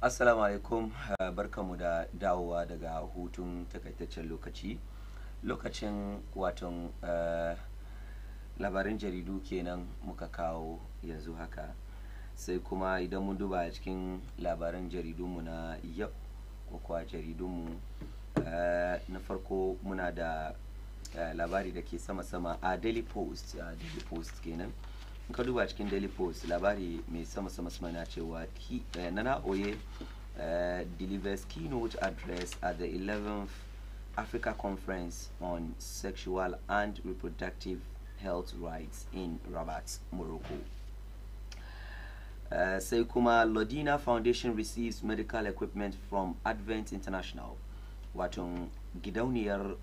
Assalamu alaikum, barkamu da dawowa daga hutun takaitaccen lokaci. Lokacin watan labarin jaridu kenan muka kawo yanzu haka. Sai kuma idan mun duba a cikin labaran jaridunmu na yau ko kuwa jaridunmu na farko muna da labari da ke sama-sama a Daily Post kenan. In ka duba cikin Daily Post labari mai sama-sama na cewa Nana Oye delivers keynote address at the 11th Africa Conference on Sexual and Reproductive Health Rights in Rabat, Morocco. Sai kuma Lodina Foundation receives medical equipment from Advent International. Wato gidauniyar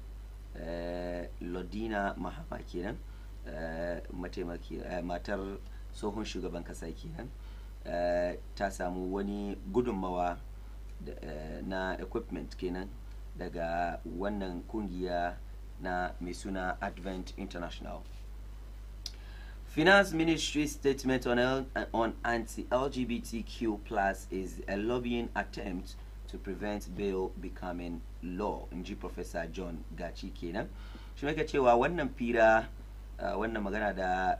Lodina Mahama kenan. Matar tsohon shugaban kasa kenan ta samu wani gudunmawa na equipment kenan daga wannan kungiya na mai suna Advent International. Finance Ministry statement on anti-LGBTQ plus is a lobbying attempt to prevent bill becoming law, in ji Professor John Gachi kenan. Shi mai cewa wannan fira wannan magana da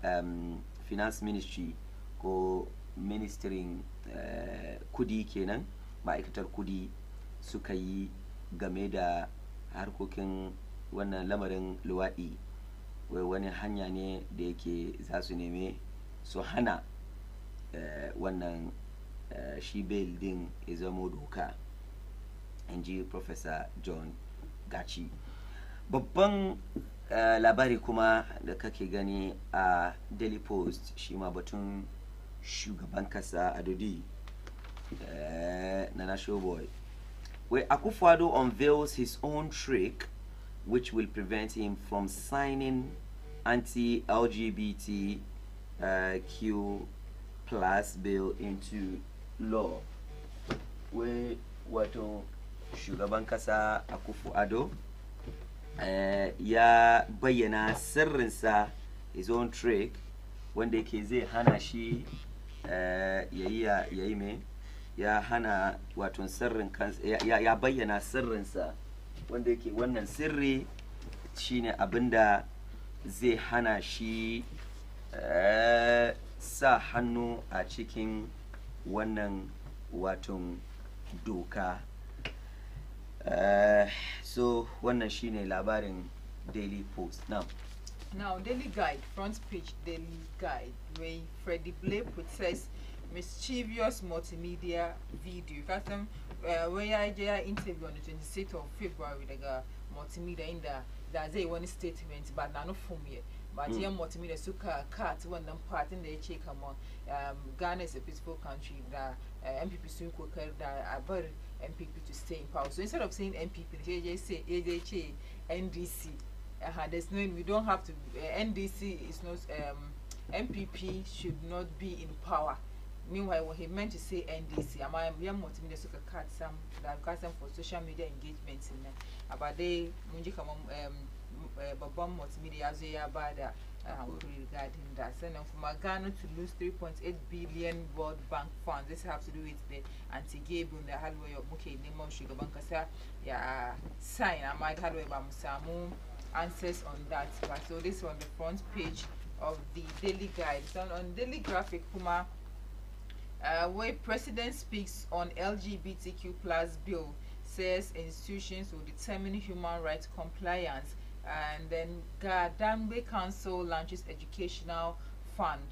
finance ministry ko ministrin kudi kenan, ma'aikatar kudi suka yi game da harkokin wannan lamarin luwaɗi, wani hanya ne da yake za su neme su hana wannan shi bail din ya zamo doka, in ji Professor John Gachi. Babban labari kuma da kake gani a Daily Post shi ma batun shugaban kasa Adodi Nana Showboy, where Akufo-Addo unveils his own trick which will prevent him from signing anti-LGBTQ plus bill into law. Where wato shugaban kasa Akufo-Addo ya bayyana sirrinsa, his own trick, wanda yake zai hana shi yayi me ya hana wato sirrin kansa, ya bayyana sirrinsa wanda yake wannan sirri shine abinda zai hana shi sa hannu a cikin wannan wato doka. So wannan shine labarin Daily Post. Now Daily Guide, front page Daily Guide, where Freddie Blake protects mischievous multimedia video. Custom where I interview on the 26th of February, the multimedia in there's a one statement, but not from here. But here multimedia suka cut one part in the check among Ghana is a peaceful country that MPP soon could that about MPP to stay in power. So instead of saying MPP, they say AJH NDC. There's no, we don't have to. NDC is not. MPP should not be in power. Meanwhile, what he meant to say NDC. Am I multimedia suka cut some for social media engagements in there. About they munjika babban multimedia as they are bad regarding that. Send from Ghana to lose 3.8 billion World Bank funds. This has to do with the anti-gay bill. The hardware of Muke Nemo Sugar Bankasa. Yeah, sign. I might have Samu answers on that. But so this is on the front page of the Daily Guide. So on Daily Graphic, Kuma, where President speaks on LGBTQ plus bill, says institutions will determine human rights compliance. And then Gadambe Council launches educational fund.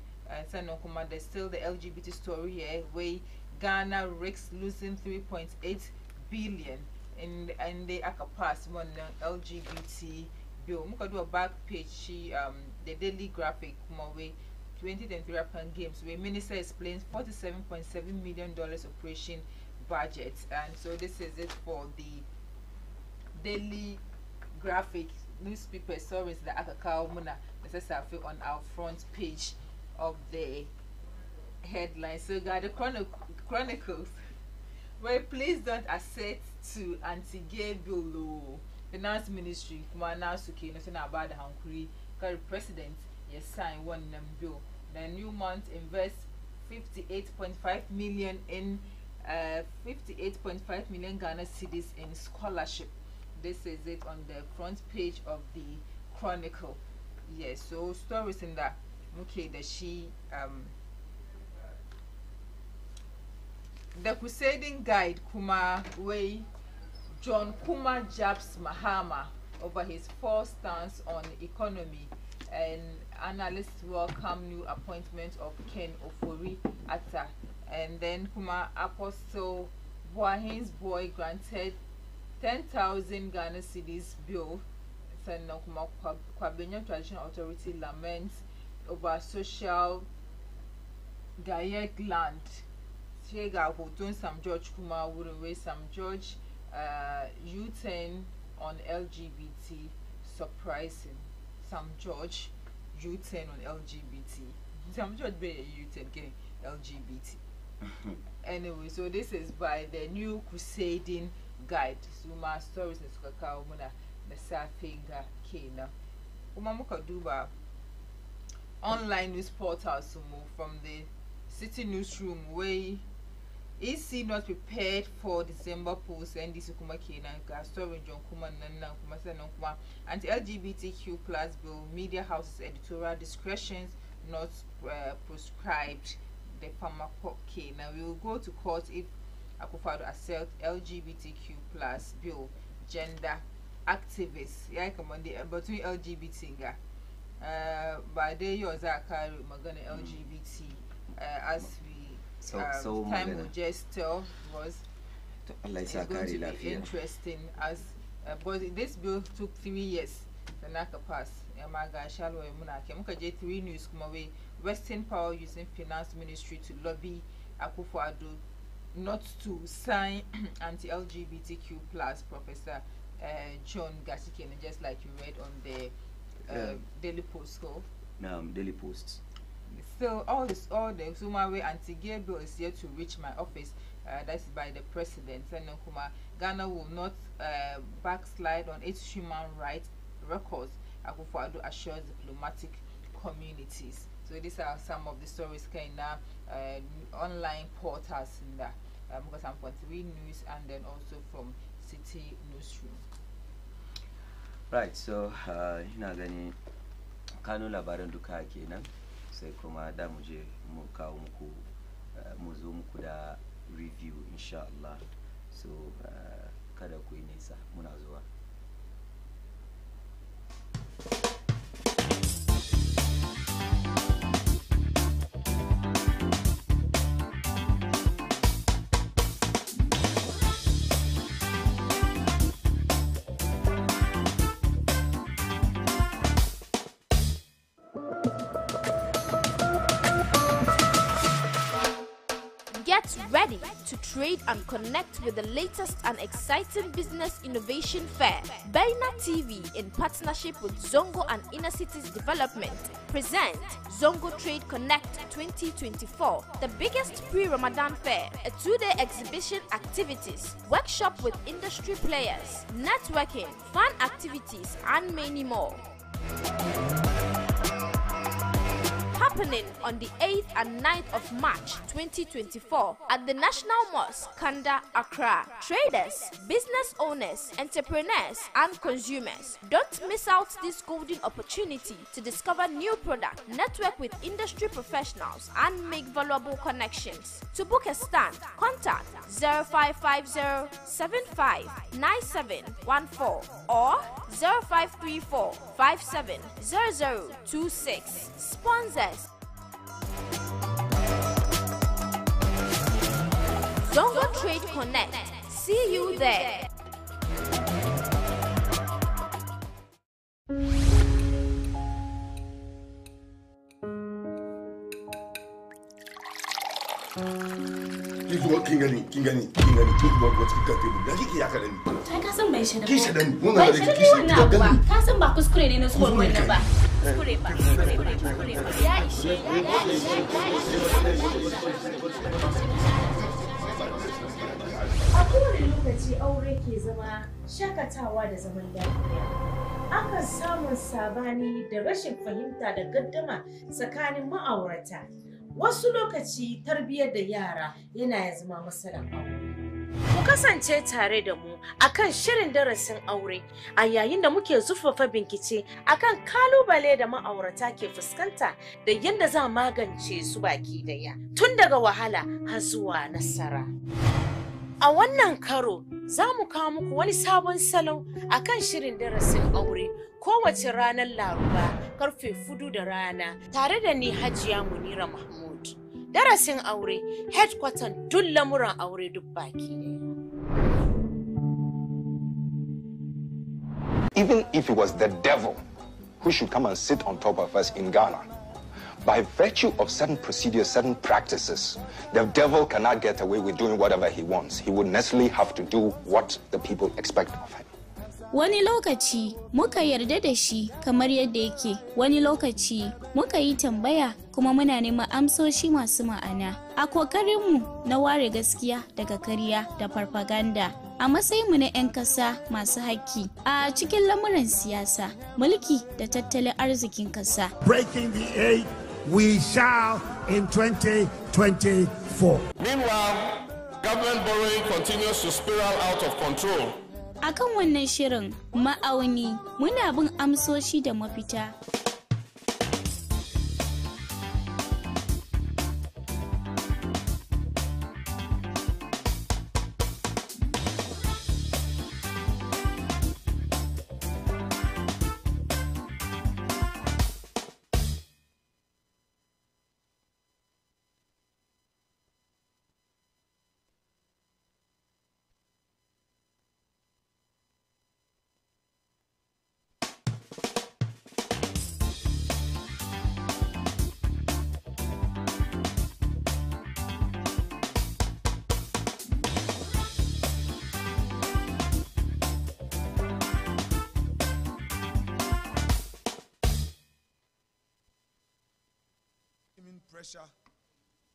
So no, Kuma, there's still the LGBT story here, where Ghana risks losing 3.8 billion in the pass one LGBT bill. Muka do a back page, the Daily Graphic, Kuma, where 2023 African Games, where Minister explains $47.7 million operation budget. And so this is it for the Daily Graphic newspaper stories that Akakao Muna necessarily on our front page of the headline. So got the Chronicles, where please don't accede to anti-gay bill. Finance Ministry kuma na suke na suna ba da hankuri kar president ya sign wannan bill. The new month invests 58.5 million in 58.5 million Ghana cedis in scholarship. This is it on the front page of the Chronicle. Yes, so stories in that. Okay, the Crusading Guide Kuma Way John Kuma jabs Mahama over his false stance on economy, and analysts welcome new appointment of Ken Ofori Atta. And then Kuma Apostle Boahin's boy granted 10,000 Ghana cedis bill. Kwabenya Traditional Authority laments over social Gayak land. Shega Hotun Sam George Kuma Wuruwe Sam George U10 on LGBT surprising. Sam George U10 on LGBT. Sam George be U10 getting LGBT. Anyway, so this is by the New Crusading Guide. Suma stories in Sukaka Umuna the Safinga Kena. Umamuka Duba online news portal sumo from the City Newsroom way. EC not prepared for December post and this Kuma Kena story John Kuma Nana Kuma Senokuma anti LGBTQ plus bill media houses editorial discretions not prescribed the Farmer Court Kena. We will go to court if Akufado accept LGBTQ plus bill gender activists. Yeah, come on the between LGBT by the years Zakari Magana LGBT as we time will just tell was it's going to be interesting as but this bill took 3 years to knock a pass. Yamaga Shalwa Munake Muka J3 News Kumawe Western Power using Finance Ministry to lobby Akufo-Addo not to sign anti-LGBTQ plus Professor John Gachike, just like you read on the Daily Post. Daily Post. So all the Sumawe anti-gay bill is yet to reach my office. That's by the president. And Ghana will not backslide on its human rights records. Akufo-Addo assures diplomatic communities. So these are some of the stories kind of online portals in that. Because I'm from 3 News and then also from City Newsroom. Right, so ina gani kanu labaran duka kenan sai kuma da mu je mu kawo muku mu zo muku da review insha Allah. So kada ku yi nisa, muna zuwa. Get ready to trade and connect with the latest and exciting business innovation fair. Baina TV, in partnership with Zongo and Inner Cities Development, present Zongo Trade Connect 2024, the biggest pre-Ramadan fair, a 2-day exhibition activities, workshop with industry players, networking, fun activities, and many more. Happening on the 8th and 9th of March 2024 at the National Mosque, Kanda, Accra. Traders, business owners, entrepreneurs, and consumers, don't miss out this golden opportunity to discover new products, network with industry professionals, and make valuable connections. To book a stand, contact 0550 75 9714 or 0534 57 0026. Sponsors Zongo Trade Connect. See you there. Kingani, please go to the table. Dagi ya kadani. Kai ka san bai shida. Ki shida ni. Mun Bai ga shida ki ne shida. wannan abu ba. Ka san ba kuskure ne na school wannan ba. Kuskure ba. Ya ishe. A kowane lokaci aure ke zama shakatawa da zaman lafiya. Akan samun sabani da rashin fahimta da gaddama tsakanin ma'aurata. wasu lokaci tarbiyyar da yara yana ya zama matsalar aure. Ku kasance tare da mu akan shirin darasin aure a yayin da muke zurfafa bincike akan kalubale da ma'aurata ke fuskanta da yadda za magance su baki daya tun daga wahala har zuwa nasara. A wannan karo za mu kawo muku wani sabon salo akan shirin darasin aure kowace ranar Laraba karfe 4 da rana tare da ni Hajiya Munira Mahmud. Darasin aure headquarter duk lamuran aure duk baki ne. Even if it was the devil who should come and sit on top of us in Ghana, by virtue of certain procedures, certain practices, the devil cannot get away with doing whatever he wants. He would necessarily have to do what the people expect of him. Wani lokaci muka yarda da shi kamar yadda yake, wani lokaci muka yi tambaya kuma muna neman amsoshi masu ma'ana. A kokarinmu na ware gaskiya daga karya da farfaganda. A matsayinmu na 'yan kasa masu haƙƙi a cikin lamuran siyasa, mulki da tattalin arzikin kasa. Breaking the eight, we shall in 2024. Meanwhile, government borrowing continues to spiral out of control. Akan wannan shirin ma'auni muna bin amsoshi da mafita. Pressure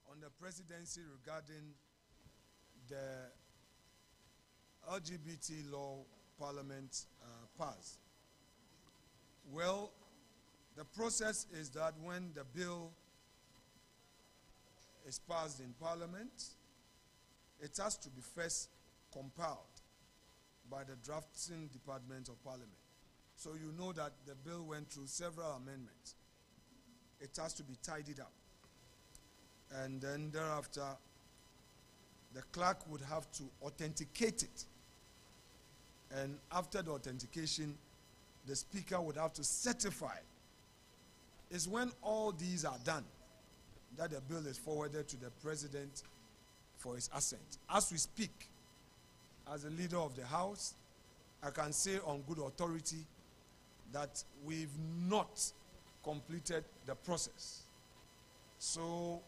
on the presidency regarding the LGBT law Parliament passed. Well, the process is that when the bill is passed in Parliament, it has to be first compiled by the drafting department of Parliament. So you know that the bill went through several amendments. It has to be tidied up. And then thereafter, the clerk would have to authenticate it. And after the authentication, the speaker would have to certify. It's when all these are done that the bill is forwarded to the president for his assent. As we speak, as a leader of the House, I can say on good authority that we've not completed the process. So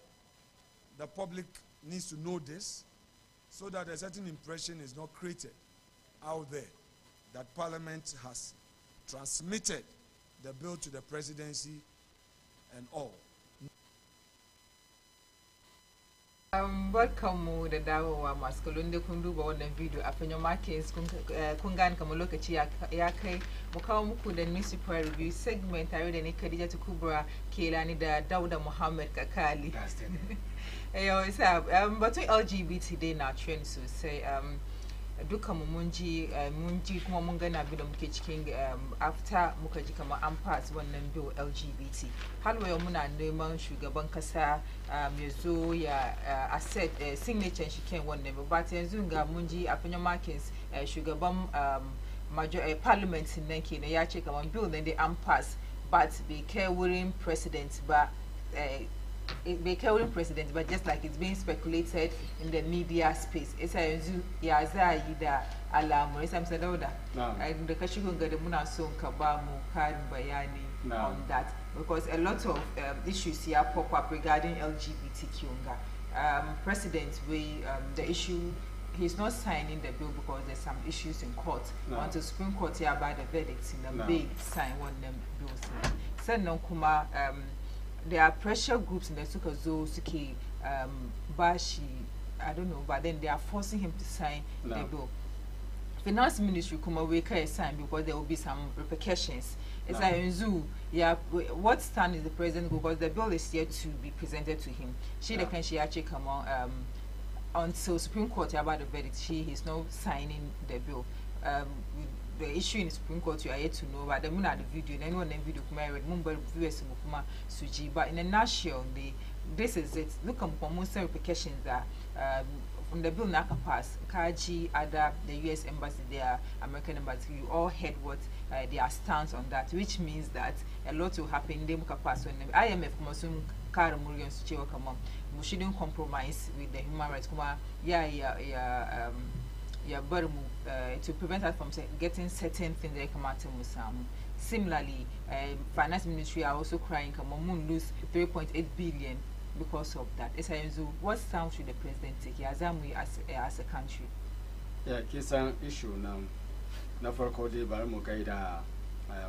the public needs to know this so that a certain impression is not created out there that Parliament has transmitted the bill to the presidency and all. Barkanmu da dawowa masu kallon da kun duba wannan video a fannin markets kun gane kamar lokaci ya kai mu kawo muku da newspaper review segment tare da ni Khadija Kubra Kelani da Dauda Muhammad Kakali. Batun LGBT dai na trend sosai. Duka mu mun ji kuma mun gana bi da muke cikin after muka ji kamar an pass wannan bill LGBT har wayo muna neman shugaban kasa ya zo ya accept signature shi kan wannan bill but yanzu ga mun ji a fannin markets shugaban parliament nan kenan ya ce kamar bill nan dai an pass but bai kai wurin president ba president, but just like it's being speculated in the media space. It's a ya za yi da alamu. It's a dauda. Da ka shigo ga da muna son ka ba mu karin bayani on that because a lot of issues here pop up regarding LGBTQ. President, the issue. He's not signing the bill because there's some issues in court. Once the Supreme Court here by the verdicts in the big sign one them bills. Sannan kuma there are pressure groups in the Sukazo Suki Bashi, I don't know, but then they are forcing him to sign the bill. Finance Ministry come away can sign because there will be some repercussions. It's like in zoo, yeah. What stand is the president because the bill is yet to be presented to him. She can she actually come on until Supreme Court about the verdict. She is not signing the bill. The issue in the Supreme Court you are yet to know. But the moon at the video, and anyone in video come read Mumbai viewers Mukuma Suji. But in a nutshell, this is it. Look at most repercussions that from the bill Naka pass, Kaji, other the US embassy, their American embassy, you all heard what their stance on that, which means that a lot will happen. They will pass when the IMF Muslim car millions to come on. We shouldn't compromise with the human rights. But to prevent us from getting certain things that come out to Musam. Similarly, finance ministry are also crying, come on, lose 3.8 billion. Because of that, what stand should the president take as a country? Yeah, kisan issue na farko dai bari mu gaida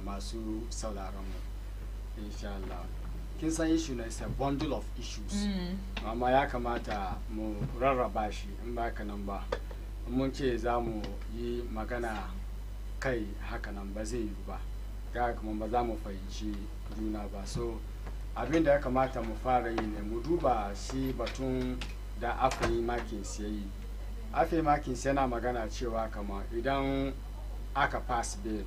masu sauraron mu inshallah. Kin san issue na is a bundle of issues. Amma ya kamata mu rarraba shi in ba ka nan ba. Mun ce za mu yi magana kai haka nan ba zai yi ba. Ga kuma ba za mu fahimci juna ba. So abin da ya kamata mu fara yi ne mu duba shi batun da afi makin sai afi makin sai na magana cewa kama idan aka pass bill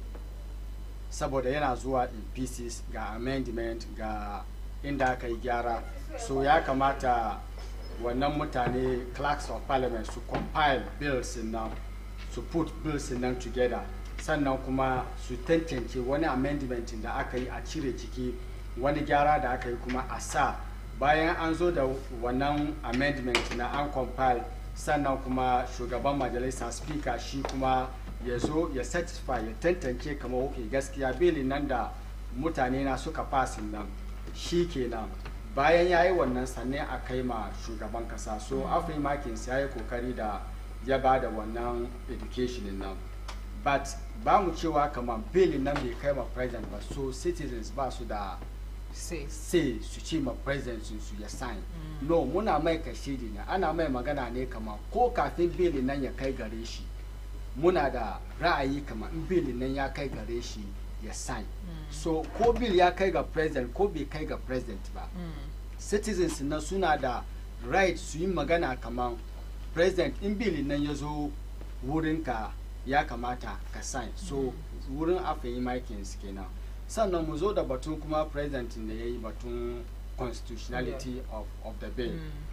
saboda yana zuwa in pieces ga amendment ga inda aka yi gyara so ya kamata wannan mutane clerks of parliament su compile bills nan su put bills nan together sannan kuma su tantance wani amendment da aka yi a cire ciki wani gyara da aka yi kuma a sa bayan an zo da wannan amendment na an compile sannan kuma shugaban majalisa speaker shi kuma ya zo ya satisfy ya tantance kamar okay gaskiya bilin nan da mutane na suka pasin nan shi kenan bayan yayi wannan sannan a kai ma shugaban kasa so Afri Makins yayi kokari da ya bada wannan education nan but ba mu cewa kamar bilin nan bai kai ma president ba so citizens ba su da say su ce ma president su ya sign no muna mai kashidi ne ana mai magana ne kama ko kafin bilin nan ya kai gare shi muna da ra'ayi kama in bilin nan ya kai gare shi ya sign so ko bill ya kai ga president ko bai kai ga president ba citizens na suna da right su yi magana kama president in bilin nan ya zo wurin ka ya kamata ka sign so wurin Afri Makins kenan sannan mu zo da batun kuma president da ya yi batun constitutionality of the bill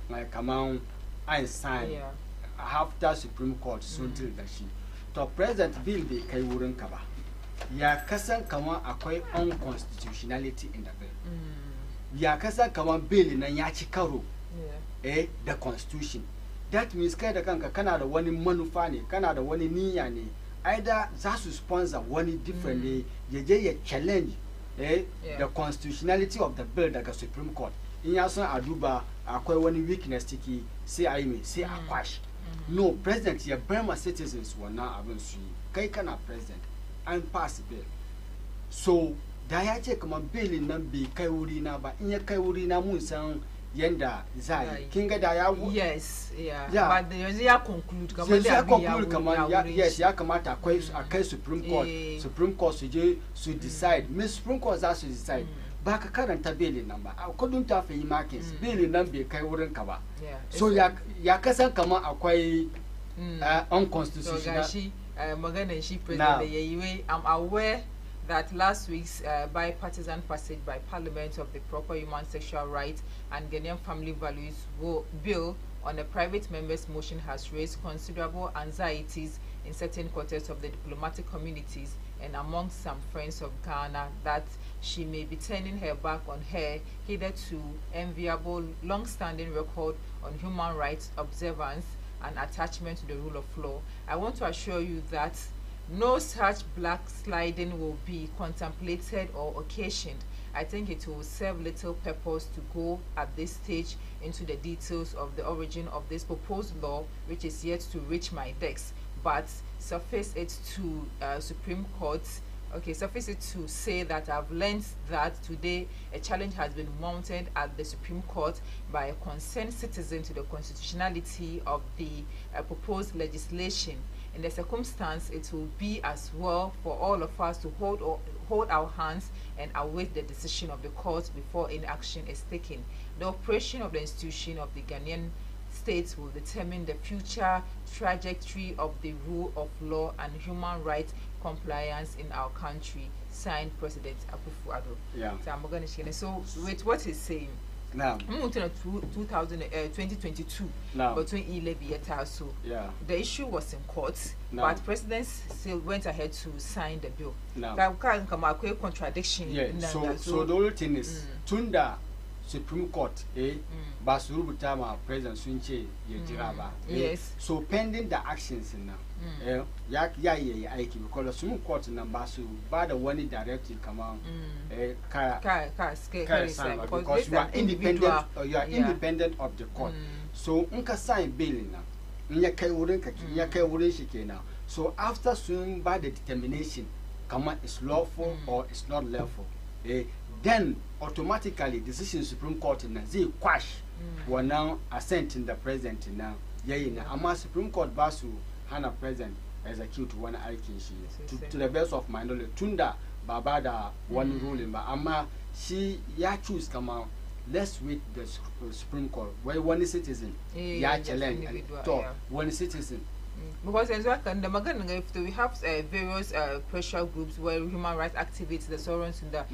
like kaman I sign after Supreme Court sun da shi to president bill bai kai wurin ka ba ya kasan kaman akwai unconstitutionality in the bill ya kasan kaman bill nan ya ci karo da constitution that means kai da kanka kana da wani manufa ne kana da wani niyya ne either za su sponsor wani different ne ya challenge the constitutionality of the bill daga Supreme Court in ya son a duba akwai wani weakness tiki sai a yi mai sai a kwash no president ya bar ma citizens wannan abin su yi kai kana president an pass bill so da ya ce kamar bill nan bai kai wuri na ba in ya kai wuri na mun san yanda za yi kin ga da ya yes but yanzu ya conclude kamar da kamar yes ya kamata akai Supreme Court su je su decide Miss Supreme Court za su decide ba ka karanta belin nan ba kudin ta Afri Makins belin nan bai kai wurin ka ba so ya kasan kamar akwai unconstitutional maganar shi president da yayi wai I'm aware that last week's bipartisan passage by Parliament of the Proper Human Sexual Rights and Ghanaian Family Values Bill on a private member's motion has raised considerable anxieties in certain quarters of the diplomatic communities and among some friends of Ghana that she may be turning her back on her hitherto enviable long-standing record on human rights observance and attachment to the rule of law. I want to assure you that no such black sliding will be contemplated or occasioned. I think it will serve little purpose to go at this stage into the details of the origin of this proposed law, which is yet to reach my desk. But suffice it to Supreme Court, suffice it to say that I've learned that today a challenge has been mounted at the Supreme Court by a concerned citizen to the constitutionality of the proposed legislation. in the circumstance, it will be as well for all of us to hold our hands and await the decision of the court before any action is taken. The operation of the institution of the Ghanaian states will determine the future trajectory of the rule of law and human rights compliance in our country. Signed, President Akufo-Addo. Yeah. So with what he's saying, now, 2022, now, between Ilebiyeta, so the issue was in court, but President still went ahead to sign the bill. Now, contradiction. Yeah. So the only thing is, Tunda Supreme Court, Basuru Butama President Sunche Yejiraba. Yes. So pending the actions in now. Because the Supreme Court number so by the one directive come on because you are independent independent of the court. So unka sign bill now. So after soon by the determination come on is lawful or it's not lawful. Then automatically decision Supreme Court in they quash were now assent in the president now. Ama Supreme Court basu Hannah President execute one allocation to the best of my knowledge. Tunda Babada one ruling, but Ama she choose come out. Let's wait the Supreme Court. Where one citizen, challenge and talk one citizen. Because as well, if we have various pressure groups where human rights activists, the sorrows in the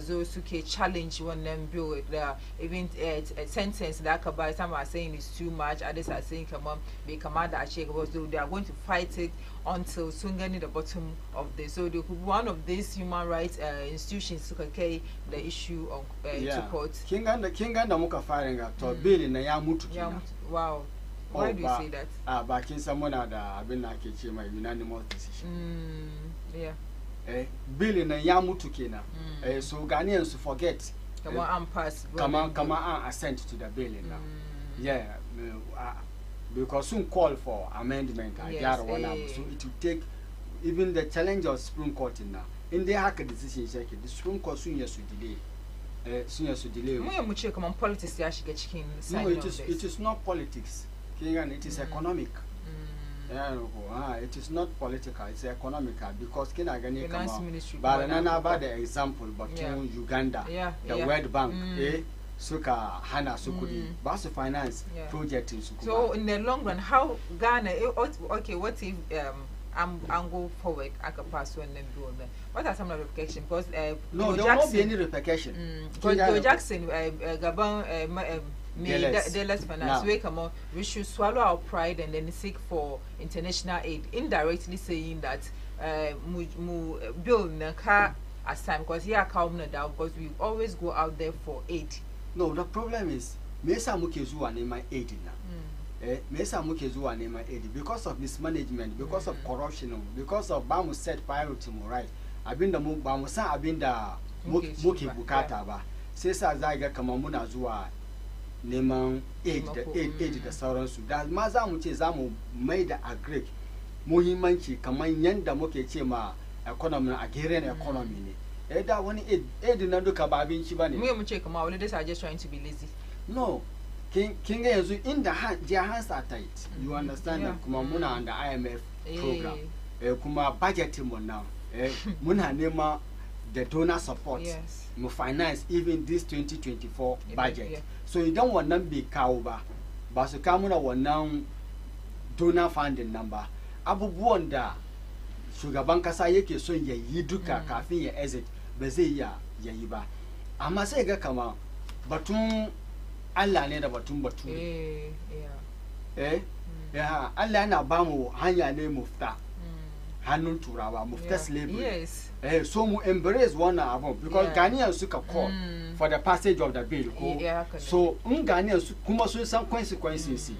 those who challenge one them bill, even a sentence that some are saying is too much, others are saying come on, be commander actually because they are going to fight it until soon getting the bottom of this. So one of these human rights institutions to carry the issue of to court. King and the Muka firing at bill in a yamutu. Wow. Why do you say that? Back in someone I've been like my unanimous decision. Yeah. Bill in a yamutu kina. So Ghanaians forget. Come on, pass. Come on, assent to the bill now. Yeah. Because soon call for amendment. So it will take even the challenge of Supreme Court in now. In the hack decision, the Supreme Court soon yes to delay. Politics no, it is not politics. It is economic. It is not political, it's economical because Kinagani come out. But another the example, but Uganda, the World Bank, Suka Hana Sukudi, Basu Finance project in Sukuba. So in the long run, how Ghana okay, what if I'm go forward I can pass one and do that. What are some of the repercussions? Because no, there will not be any repercussion. Because Joe Jackson, Gabon, Dallas Finance, we should swallow our pride and then seek for international aid, indirectly saying that Bill Naka as time because here come down because we always go out there for aid. No, the problem is Mesa Mukezu and my aid now. Mesa Mukezu and my aid because of mismanagement, because of corruption, because of Bamu set priority right. I've been the Bamusa, I've been the Muki Bukata ba. Sesa Zaga Kamamuna Zua Neman aid the Sauron Sudan. Mazamuchi Zamu made a Greek Muhimanchi Kamanyan the Moke Chema economy, Agarian economy. That one aid in Naduka Babin Chibani. Muche come out, ladies are just trying to be lazy. No. King in the hand, their hands are tight. You understand that Kumamuna and the IMF program. Kuma budgeting now. Muna Nema the donor support. Yes. Mu finance even this 2024 budget. Yeah. So you don't want them be kauba. But so Kamuna want now donor funding number. Abu Wanda Sugar Banka Sayeke so ye yiduka cafe ye exit Bezeya Yayiba. Amasega kama Batum Allah ne da batun batu. Allah na bamu hanya ne mufta. Hannun turawa mufta slavery. Yes. So mu embrace one above because Ghanaians suka call for the passage of the bill. So Ghanaians kuma sun san consequences.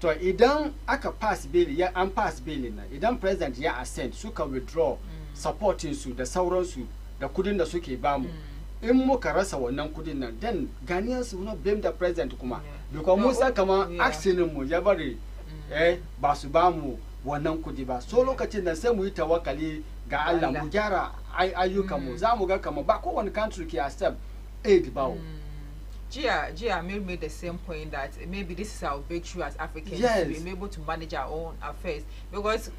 So idan aka pass bill ya an pass bill na idan president ya assent suka withdraw supporting su da sauran su da kudin da suke bamu. In muka rasa wannan kudin nan then Ghanaians will not blame the president kuma because musa kama action mu ya bari ba su ba mu wannan kudi ba so lokacin da sai mu yi tawakkali ga Allah mu gyara ayyukan mu za mu ga kama ba kowane country ke accept aid ba Gia made the same point that maybe this is our breakthrough as Africans Yes. to be able to manage our own affairs, because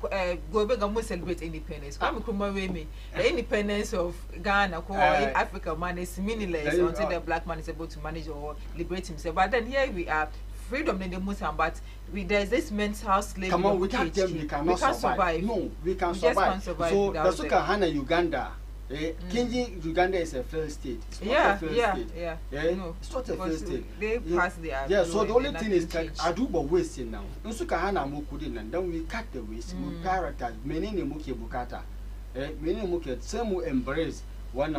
go back and celebrate independence. The independence of Ghana or in Africa man is meaninless until the black man is able to manage or liberate himself. But then here we are, freedom in the Muslim, but there's this mental slavery. Come on, without them we cannot survive. No, we can survive. So the Suka Hana Uganda. Kinji Uganda is a failed state. It's not a failed state. No, it's not a failed state. They pass their so the only thing is that I do but wasting now. Nsuka Hana Mukudin, and then we cut the waste. We prioritize many Muki Bukata. Many Muki, some will embrace one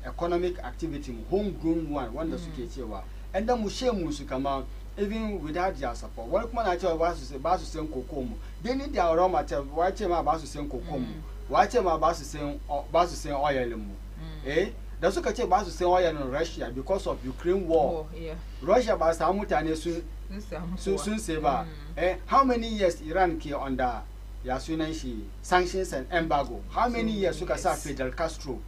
economic activity, homegrown one the Sukechewa. And then Mushem Musukama, even without their support. One man I tell was to say Basu Sen Kokomo. They need their raw material. Why Chema Basu Sen Kokomo? Watch my boss saying oil. The Sukache Basu saying oil in Russia because of Ukraine war. Russia Bas Hamutane soon saver. How many years Iran came under Yasunashi sanctions and embargo? How many years Sukasa Fidel Castro?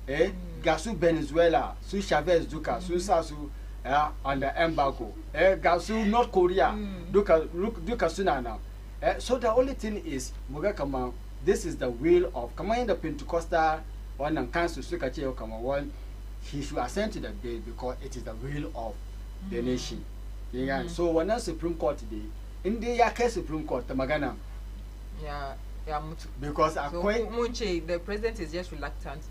Gasu Venezuela, Su Chavez Duca, Su Sasu under embargo. Gasu North Korea, Duca Sunana. So the only thing is Mugakama. This is the will of Command the Pentecostal one and Council Sukache Okama one. He should assent to the bill because it is the will of the nation. So when the Supreme Court today, in the Yaka Supreme Court, the Magana. Because Munche, the president is just reluctant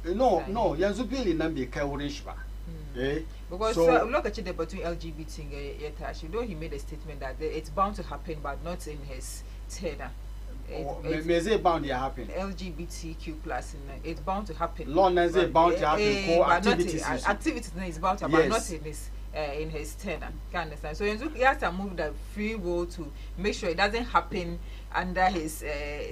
to. No, Yazubili Nambi Kaurishba. Because look at the between LGBT, you know, he made a statement that it's bound to happen, but not in his tenor. It's bound to happen. LGBTQ plus, it's bound to happen. Long as it's bound to happen, activities is bound to happen, but not in his tenor. Can understand? So he has to move the free will to make sure it doesn't happen under his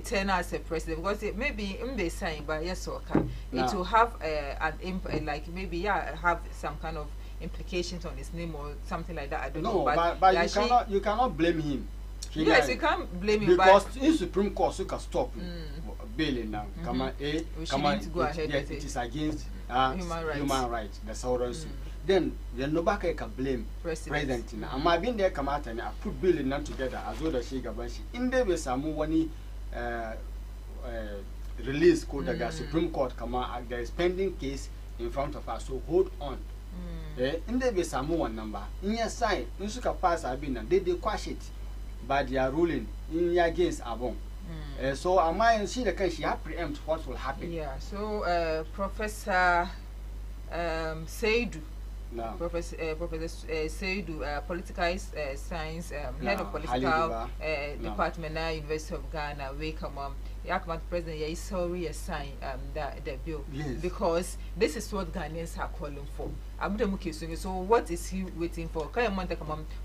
tenor as a president, because it may be in the sign, but yes, okay, it will have an impact, like maybe have some kind of implications on his name or something like that. I don't know. But you cannot blame him. Yes, you can't blame him because in Supreme Court you can stop bailing now. Come on, go ahead. It is against human rights. The sovereignty. Then nobody can blame president. Now, I might been there. Come out and I put bill in together as well as she gabanshi. In there was some money release code the Supreme Court. Come out, there is pending case in front of us. So hold on. In there was some one number. In your side, you should pass. I've been and they quash it. But they are ruling in against Avon. So am I see the case she have preempt what will happen. Yeah, so Professor Seidu. No. Professor Seidu, political science, head of political department now University of Ghana, welcome Yakmat President is sorry a sign the bill because this is what Ghanaians are calling for. So what is he waiting for?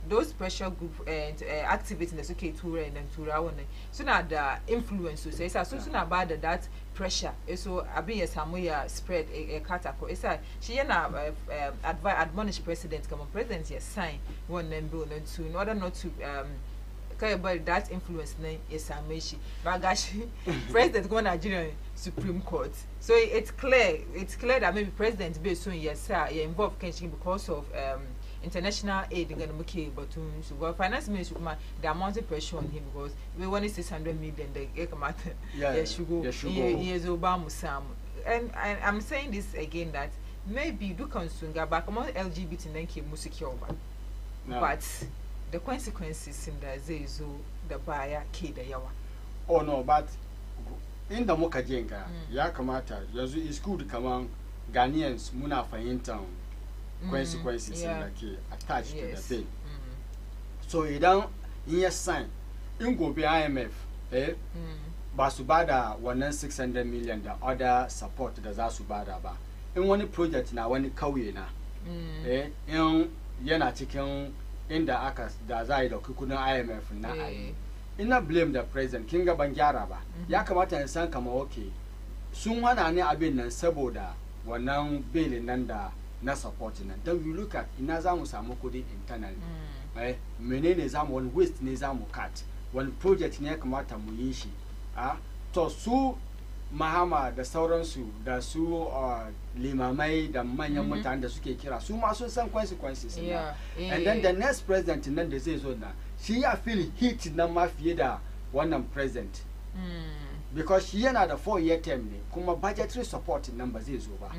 Those pressure group and activities in the Suke Tour and Tura so now the influence say so soon about that pressure. So Abi Samuya spread a catacomb. She admonish president come on president yes sign one name bill and two in order not to but that influence name is Sameshi. Bagashi president go Nigerian Supreme Court. So it's clear that maybe president based soon yes sir you're involved because of international aid in Ghana but to finance ministry the amount of pressure on him because we wanted 600 million the Obama Sam. And I'm saying this again that maybe do consume back among LGBT and then keep secure but the consequences in the Zezo, the buyer, kid, the yawa. Oh no, but in the Mokajenga, Yakamata, Yazu is good to come on Ghanaians, Muna for in town, consequences in the key attached to the thing. So you don't, in your sign, you go be IMF, Basubada 1,600 million, the other support the Zasubada. In one project now, when it Kawina, in Yana chicken. In the Akas, the Zaid or Kukuna IMF na in not blame the president, Kinga Banjaraba, Yakamata and Sankamoki. Soon one ane abin and Saboda were now bailing under not supporting it. Then we look at Inazamu Samokodi internally. Menene Zam one waste Nizamu cut. One project near Kamata Muishi. To Su Mahama da sauransu da su limamai da manyan mutane da suke kira su ma sun san consequences na and then the next president nan da zai zo na shi ya feel heat nan ma fiye da wannan president because shi yana da 4-year term ne kuma budgetary support nan ba zai zo ba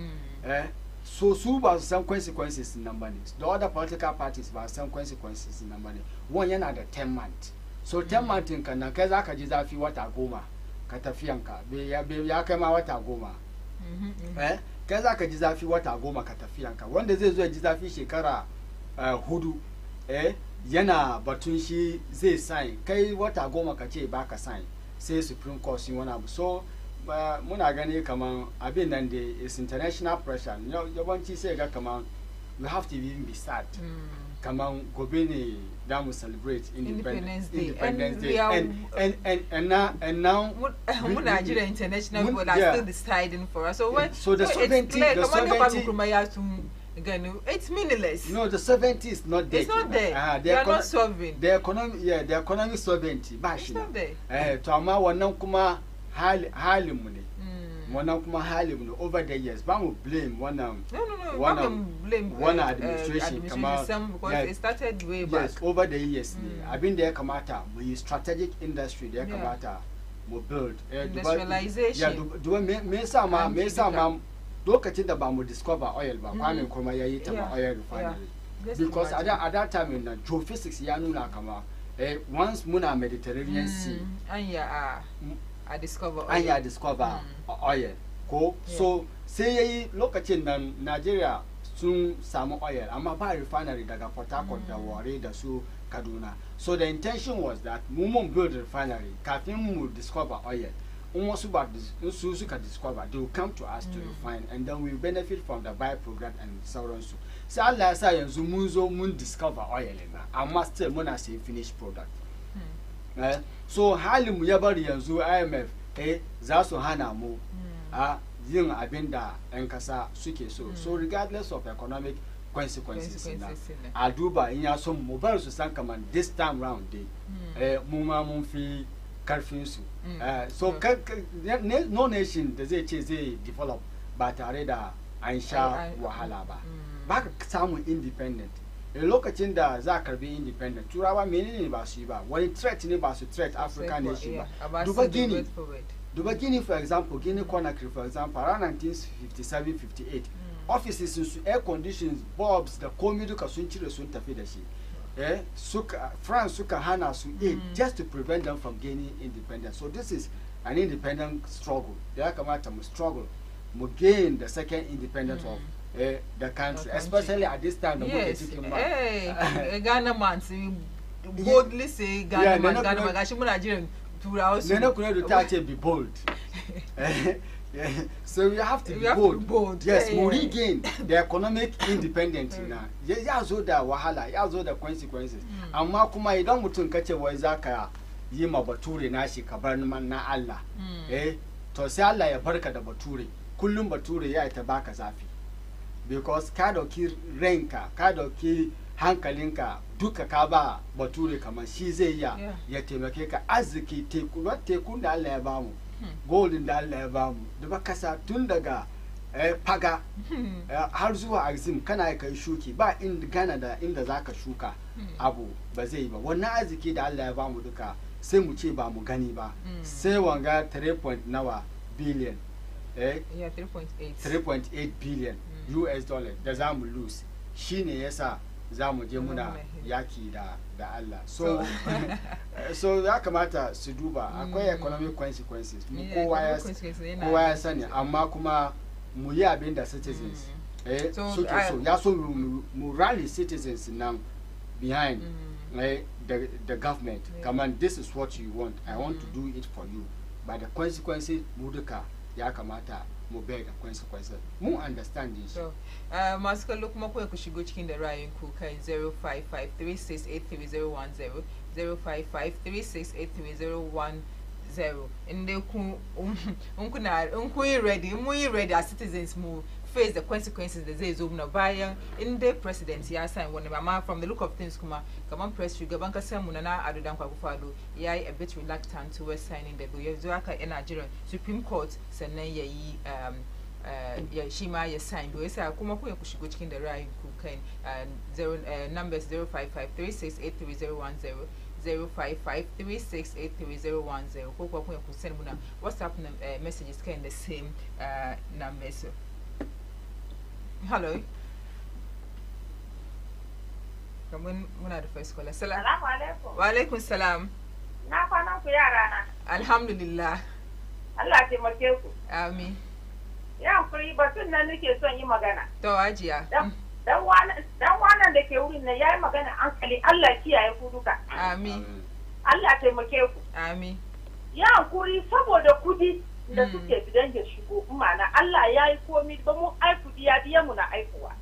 so su ba su san consequences nan ba ne the other political parties ba su san consequences nan ba ne one yana da 10 months so 10 months kan nan kai zaka ji zafi wata 10 ka tafiyanka ya kai ma wata 10 kai zaka ji zafi wata 10 ka tafiyanka wanda zai zo ya ji zafi shekara 4 yana batun shi zai sign kai wata 10 ka ce baka sign sai Supreme Court sun wani abu so muna gani kaman abin nan da is international pressure yawanci sai ga kaman we have to even be sad kaman gobe ne da mu celebrate Independence Day and now Nigeria international people are still deciding for us so the 70 again, it's meaningless. No, the 70 is not there. It's not there. They are not solving. The economic sovereignty. It's not there. To amma wannan kuma halin mu ne. Wannan kuma halin mu ne over the years. Ba mu blame wannan. No. Blame one administration because it started way back. Yes, over the years. Abin da ya kamata mu yi strategic industry da ya kamata mu build. Industrialization. Me yasa ma lokacin da ba mu discover oil ba kwamin kuma yayi ta ba oil refinery because at that time in geophysics ya nuna kama once muna Mediterranean Sea I discover oil ko so sai yayi lokacin nan Nigeria sun samu oil amma ba refinery daga Port Harcourt da Warri da su Kaduna so the intention was that mu mun build refinery kafin mu discover oil almost about this suka discover they will come to us to refine and then we benefit from the byproduct and so on so Allah ya sa yanzu mun zo mun discover oil na amma still muna say finished product so halin mu ya bari yanzu IMF za su hana mu yin abin da yan kasa suke so regardless of economic consequences a duba in ya so mu bar su san kaman this time round day mu ma mun fi karfin su so no nation da zai ce zai develop ba tare da an sha wahala ba baka samu independent lokacin da za karbi independent turawa menene ba su yi ba wani threat ne ba su threat African nation ba duba Guinea for example Guinea Conakry for example around 1957-58 offices su air conditions bulbs da komai duka sun cire sun tafi da shi France suka hana su just to prevent them from gaining independence. So this is an independent struggle. Ya kamata mu struggle, mu gain the second independence of the country, especially at this time. Yes, Ghana man, boldly say Ghana man, gashi mu Nigerian tura also. Nene kuna do be bold. So we have to be bold. Yes, we regain the economic independence now. Ya zo da wahala, ya zo da consequences. Amma kuma idan mutum kace wai zaka yi ma bature nashi ka bar man na Allah. To sai Allah ya barka da bature. Kullum bature ya ta baka zafi. Because ka dauki ranka, ka dauki hankalinka duka ka ba bature kamar shi zai ya taimake ka arziki tekun da Allah ya bamu. Golin da Allah ya bamu da ba kasa tun daga faga har zuwa Axim kana kai shuki ba inda Ghana da inda zaka shuka abu ba zai ba wannan arziki da Allah ya bamu duka sai mu ce ba mu gani ba sai wanga 3 nawa billion 3.8 billion US dollar da zamu lose shine yasa zamu je muna yaki da Allah so so ya kamata su duba akwai economic consequences mu kowa ya sani amma kuma mu yi abin da citizens suke so ya so mu rally citizens now behind the government come on this is what you want I want to do it for you but the consequences mu duka ya kamata mu bega consequences mu understand this so masu kallo kuma ku shigo cikin da ra'ayin ku kai 0553683010 0553683010 inda ku ready as citizens mu face the consequences da zai zo na bayan in dai president ya sign wani amma from the look of things kuma kaman press shugaban kasar mu na Adodan Kwakufado yayi a bit reluctant towards signing the bill yanzu haka ina jiran Supreme Court sannan yayi ya shi ma ya sign bill yasa kuma ku ku shigo cikin da ra'ayin ku kan numbers 0553683010 0553683010 ko kuwa ku send muna WhatsApp messages kan the same numbers. Hello. Kamun muna da first caller. Assalamu alaikum. Wa alaikum salam. Na kwana ku yara na. Alhamdulillah. Allah ya taimake ku. Amin. Ya kuri batun nan nake son yi magana. To ajiya. Dan wannan da ke wurin nan yayi magana hankali Allah kiyaye ku duka. Amin. Allah ya taimake ku. Amin. Ya kuri saboda kudi da suke bidan ya shigo mana Allah ya yi komi ba mu aiku diya mu na aikuwa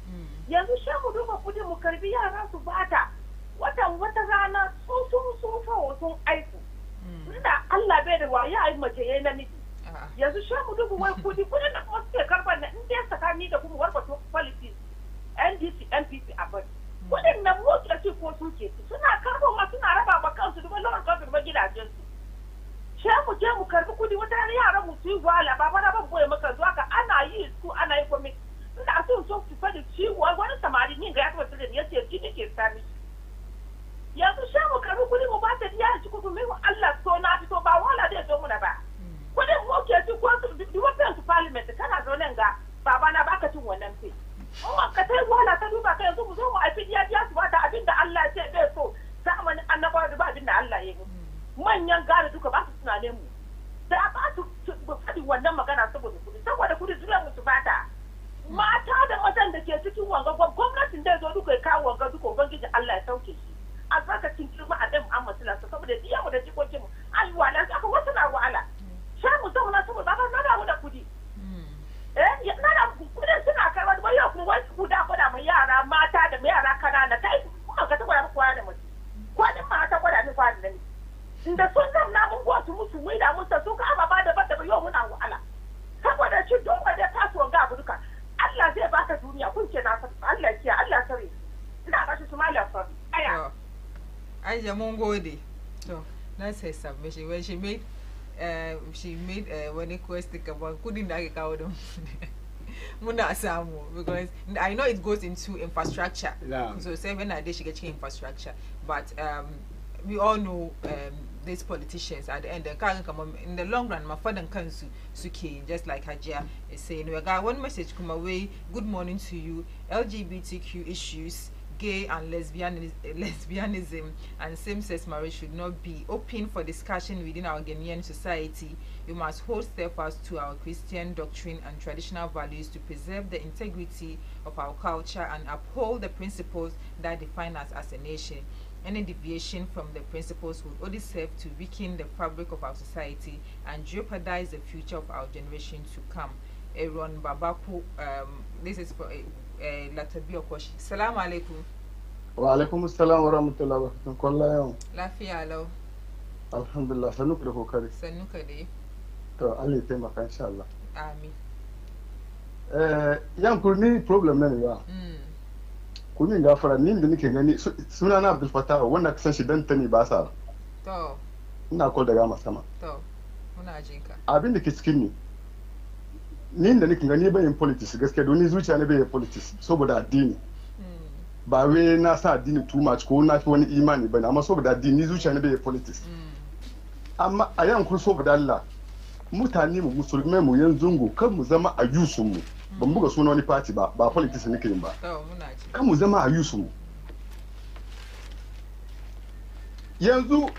yanzu sha mu duba kudi mu karbi yara su bata wata rana sun aiku inda Allah bai da ya yi mace yayi namiji yanzu sha mu duba wai kudi na kuma suke karban na in dai sakani da kuma warbato politics NDC NPP a bari kudin nan motoci ko suke suna karbowa suna raba ba kansu duba lawan kansu duba gidajen su mu je mu karbi kudi wata yaran mu su yi wala ba bana ban boye maka zuwa ka ana yi su ana yi komai ina so su fadi ciwo wani samari ne ga ya taba tsire yace ji nake sani yanzu mu karbi kudi mu ba ta diya ci kudu mai Allah so na fito ba wala zai zo muna ba kudin mu ke ci ko su wata su parliament kana zo nan ga baba na baka cin wannan fe mun ka tai wala ta duba kai yanzu mu zo mu aifi diya su ba ta abinda Allah ya ce bai so zamanin annabawa da ba abinda Allah ya yi manyan gari duka ba su tunanin mu da ba su faɗi wannan magana saboda kudi zuwa musu bata mata da mazan da ke cikin wanga gwamnatin da zo duka ya kawo wanga duka ubangiji Allah ya sauke shi albarkacin kirma a dan Muhammad sallallahu alaihi saboda diya mu da jikokin mu ai wala aka wasu na wala sai mu zauna saboda ba na da mu da kudi ya na da kudi suna karbar da yau kuma wani guda gwada mu yara mata da yara kanana kai kuma ka tabbata ku da mu kwanin mata gwada ni kwanin ne da sun zamna mun wasu musu mai da musu su ka ababa da bada yau muna wahala saboda shi don da kasuwan ga abu duka Allah zai baka duniya kun ce na Allah kiya Allah sare ina ba shi Somalia fa aya ai mun gode to na say submission when she made wani question about kudin da ake kawo don muna samu because I know it goes into infrastructure so say when I did she get infrastructure but we all know these politicians at the end in the long run mafadan kansu suke just like Hajia is saying we got one message come away. Good morning to you. LGBTQ issues, gay and lesbianism and same-sex marriage should not be open for discussion within our Ghanaian society. We must hold steadfast to our Christian doctrine and traditional values to preserve the integrity of our culture and uphold the principles that define us as a nation. Any deviation from the principles would only serve to weaken the fabric of our society and jeopardize the future of our generation to come. Aaron Babaku, this is for Latabi Okoshi. Salaam alaikum. Wa alaikum assalam wa rahmatullahi wa barakatuh. Lafiya lau. Alhamdulillah, sanuka da kokari. Sanuka dai. To Allah ya taimaka insha Allah. Amin. Yan kurni problem nan ya. Kunin gafara ni da nake gani suna na Abdul Fattah wanda ka san shi dan tani ba sa. To. Ina kol daga masama. To. Muna jinka. Abin da ke cikin ni da nake gani bayin politics gaskiya don ni zuciya ne bayin politics saboda addini. Ba wai na sa addini too much ko na fi wani imani bane amma saboda addini ni zuciya ne bayin politics. Amma a yankun saboda Allah mutane mu musulmai mu yanzu kan mu zama a yusun mu. Ban buga suna wani party ba politics nake yin ba. Kan mu zama a yusu mu yanzu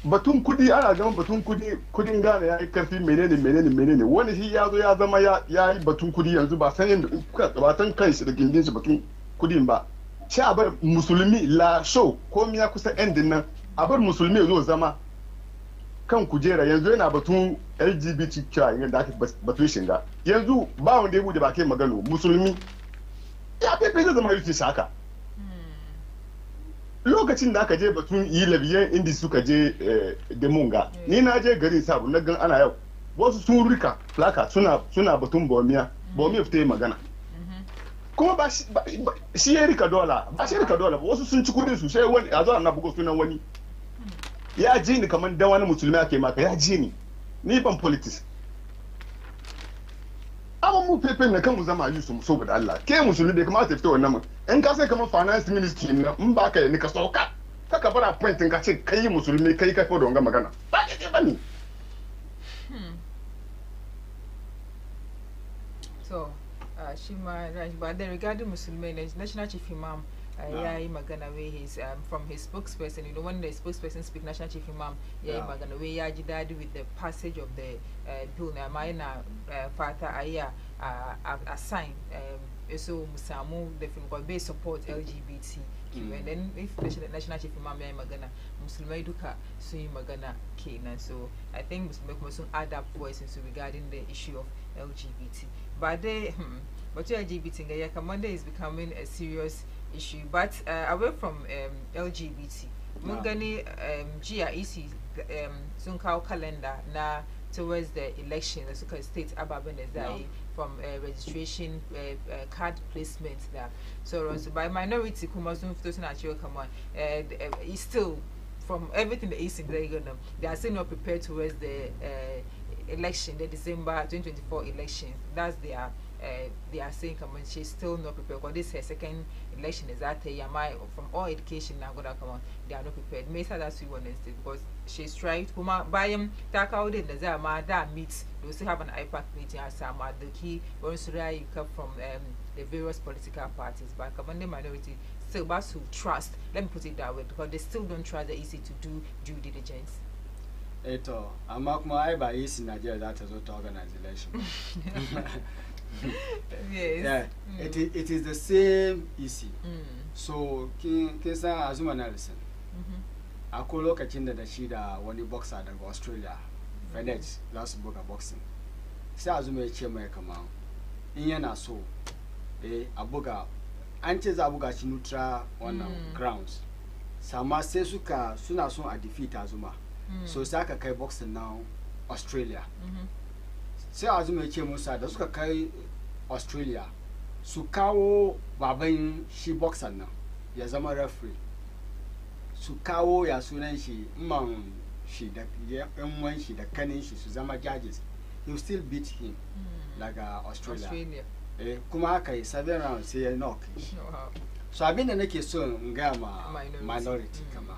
batun kudi ana gama batun kudin Ghana ya yi karfi menene wani shi ya zo ya zama ya yi batun kudi yanzu ba san yadda kuka tsabatan kan shi da gindin shi batun kudin ba shi a bar musulmi la show ko miya kusa endin nan a bar musulmi zo zama kan kujera yanzu yana batun LGBTQ da ake batun shiga yanzu ba wanda ya bude ba kai magana musulmi ya fefe zai zama yuki shaka lokacin da aka je batun yi labiyan inda suka je da munga ni na je garin sabu na gan ana yau wasu sun rika plaka suna batun bomiya fita magana kuma ba shi ya rika dola ba shi rika dola ba wasu sun ci kudin su sai wani a zo na bugo sunan wani ya ji ni kaman da wani musulmi ake maka ya ji ni ban politics amma mu pepe na kan mu zama yi su saboda Allah ke musulmi da kamata ta fita wannan mun in ka sai kaman finance ministry na in ba ka ni ka sauka ka bara point ka ce kai musulmi kai fa da wanga magana ba ke bane so but then regarding Muslim National Chief Imam magana where he's from his spokesperson, when the spokesperson speak, National Chief Imam magana where ya ji dadi with the passage of the bill na mai na fata aya assign so musamu definitely be support LGBT and then if the National Chief Imam magana Muslimai duka so yi magana kenan, so I think Muslimai must add up voices regarding the issue of LGBT. But LGBT Kamanda is becoming a serious issue. But away from LGBT, Mungani GIEC Sunkao calendar na towards the election, the Suka State Ababenezai from registration card placement there. So by minority Kumazun Ftosan come on, is still from everything the East in they are still not prepared towards the election, the December 2024 election. That's their they are saying come on, she's still not prepared because this her second election is at Yamai from all education now gonna come on, they are not prepared. Mesa that's we want to because she's trying to buy him take out in the Zama that meets they still have an IPAC meeting as some the key once you come from the various political parties, but come on the minority still but who trust, let me put it that way, because they still don't trust the EC to do due diligence. Eto, amakma by EC Nigeria that is what organize election. Yes. Yeah, it is the same EC. So kinsa azuma analysis. Akolo kachinda da shida wani boxer daga Australia. FedEx last book boxing. Sai azuma ya ce mai kama in yana so abuga an ce za buga shi neutral wannan grounds. Sama sai suna son a defeat azuma. So sai aka kai boxing now Australia. Sai azuma ya ce musa da suka kai Australia su kawo baban shi boxer nan ya zama referee, su kawo ya sunan shi man shi da yan shi da kanin shi su zama judges, you still beat him like Australia. Kuma haka yi 7 rounds sai ya knock shi. So abin da nake so in ga ma minority kama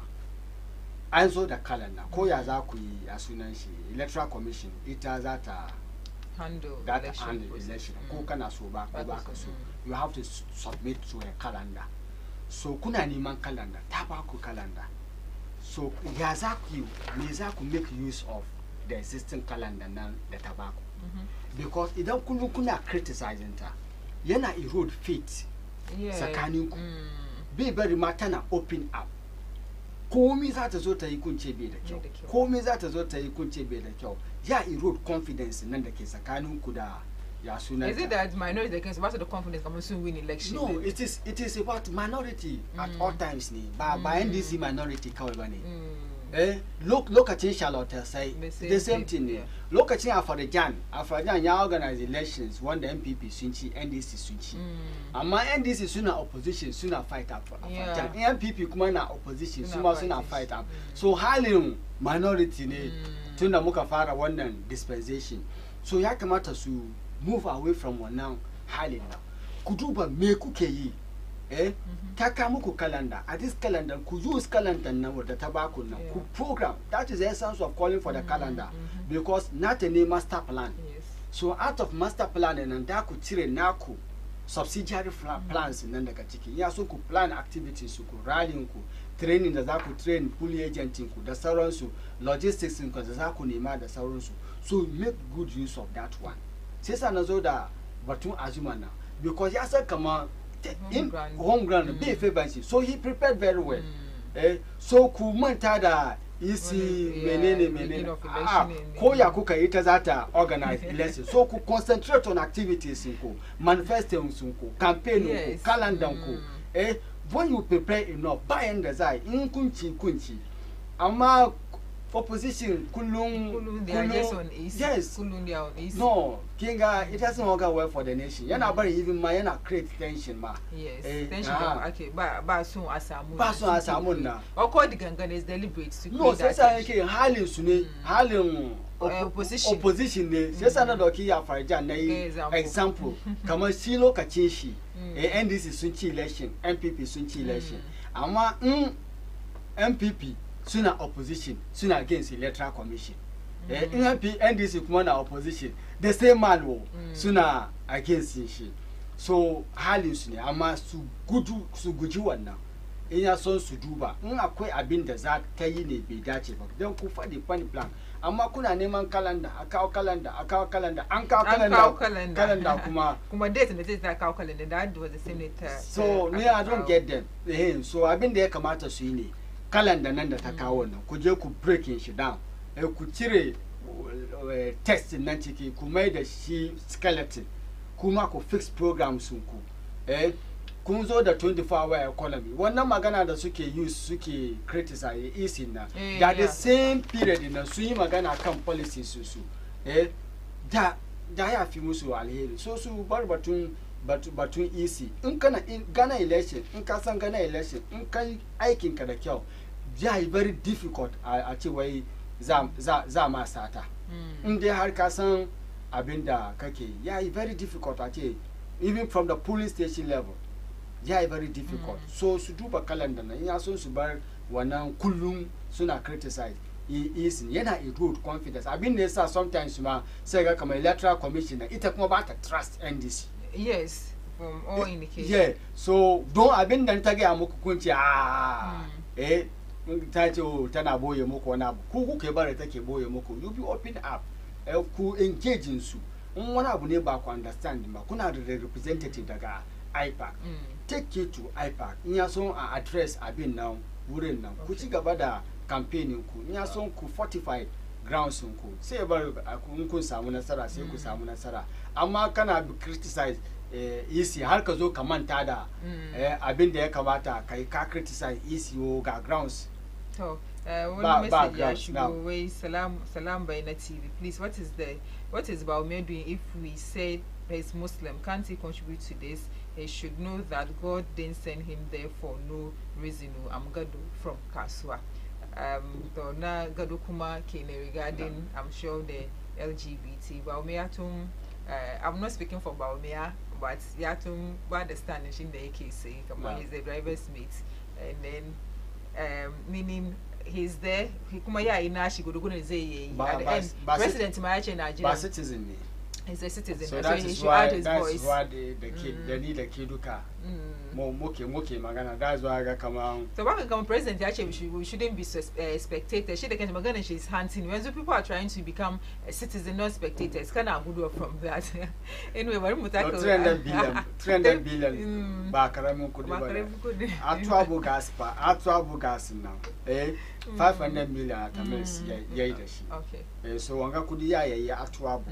an zo da calendar ko ya za ku yi ya sunan shi electoral commission ita za ta handle election ko kana so ba ko ba ka so, you have to submit to a calendar. So kuna neman calendar ta ba ku calendar, so ya za ku me za ku make use of the existing calendar nan da ta ba ku, because idan kullum kuna criticizing ta yana erode faith tsakanin ku, bai bari ma tana open up. Komi za ta zo ta yi kunce bai da kyau, komi za ta zo ta yi kunce bai da kyau, ya erode confidence nan da ke tsakanin ku da ya sunan. Is it that minority that can about the confidence come soon win election? No, it is about minority at all times ni. Ba NDC minority kawai bane. Lokacin Charlotte say the same thing. Yeah. Lokacin Afarajan ya organize elections wanda MPP sun ci, NDC sun ci. Amma NDC suna opposition suna fight up Afarajan. MPP kuma na opposition suna fight up. So halin minority ne tunda muka fara wannan dispensation. So ya kamata su move away from wannan halin nan. Ku duba me kuke yi? Ta ka muku calendar. At this calendar, ku use calendar nan wadda ta baku nan. Ku program. That is the essence of calling for the calendar. Because not a master plan. So out of master plan and da ku cire naku subsidiary plans nan daga ciki. Ya so ku plan activities ku, rallying ku, training da za ku train fully agenting ku da sauransu, logistics ku da za ku nema da sauransu. So make good use of that one. Sai sana zo da batun azuma na, because ya san kama in home ground be fancy, so he prepared very well. So ku manta da isi menene ko ya kuka yi ta zata organize election, so ku concentrate on activities ku, manifestos ku, campaign ku, calendar ku. When you prepare enough, bayan da zai in kunci amma opposition kulung they are just on east. Yes. Kulung they are on east. No, Kinga, it doesn't work well for the nation. You're not very even my create tension, ma. Yes, tension. Okay, but soon as I'm now. Or call the Gangan is deliberate to no, says I can Harlem Sune, Harlem opposition. Says another key of Farjan example. Kamasilo Kachishi, NDC Sunchi election, MPP Sunchi election. Ama MPP sooner opposition, sooner against electoral commission. NDC Kumana opposition, the same man will sooner against she. So Halis ama su guji wannan. In ya son su duba, in akwai abin da za ta yi ne bai dace ba. Don ku faɗi plan. Amma kuna neman calendar, an kawo calendar kuma date da ta kawo calendar that was the same date. So me I don't get them. So abin da ya kamata su yi ne calendar nan da ta kawo nan ku je ku breaking shi down. Ku cire text nan ciki ku mai da shi skeleton kuma ku fix programs ku kun zo da 24-hour economy wannan magana da suke use suke criticize is in that the same period na su yi magana kan policies su da ya fi musu alheri so su bar batun easy in kana in Ghana election in ka san Ghana election in kai aikin ka da kyau ya very difficult a ce wai za ma sata in dai har ka san abinda kake ya very difficult a ce even from the polling station level ya very difficult so su duba calendar nan ya so su bar wannan kullum suna criticize is yana erode confidence abin da yasa sometimes ma sai ga kamar electoral commission ita kuma ba ta trust NDC yes from all indications yeah so don abin da ta ga muku kunci ta ce tana boye muku wani abu ku kuke bare take boye muku you be open up ku engage in su in wani abu ne ba ku understand ba kuna da representative daga IPAC take it to IPAC in ya so a address abin nan wurin nan ku ci gaba da campaigning ku in ya so ku fortify grounds ku sai bar kun samu nasara sai ku samu nasara amma kana criticize easy har ka zo ka manta da abin da ya kamata kai ka criticize easy ga grounds to one message ya shigo wai salam by na TV please what is Bawumia doing if we say he's Muslim can't he contribute to this he should know that God didn't send him there for no reason I'm Gado from Kaswa so na Gado kuma kene regarding I'm sure the LGBT Bawumia tum I'm not speaking for Bawumia but yatum understand in the case he's the driver's mate and then meaning he's there he kuma ya ina shi godo gona zai president ma yace Nigeria citizen ne he's a citizen so that he should add his voice that's why the kid the need the kid duka moke magana that's why ga kama so back come president yace we shouldn't be spectators she the kind magana she's hunting when people are trying to become a citizen not spectators kana good from that anyway bari mu taka 300 billion ba karamin kudi ba atwabu gas now 500 million tamils yayi da shi okay so wanga kudi yayi atwabu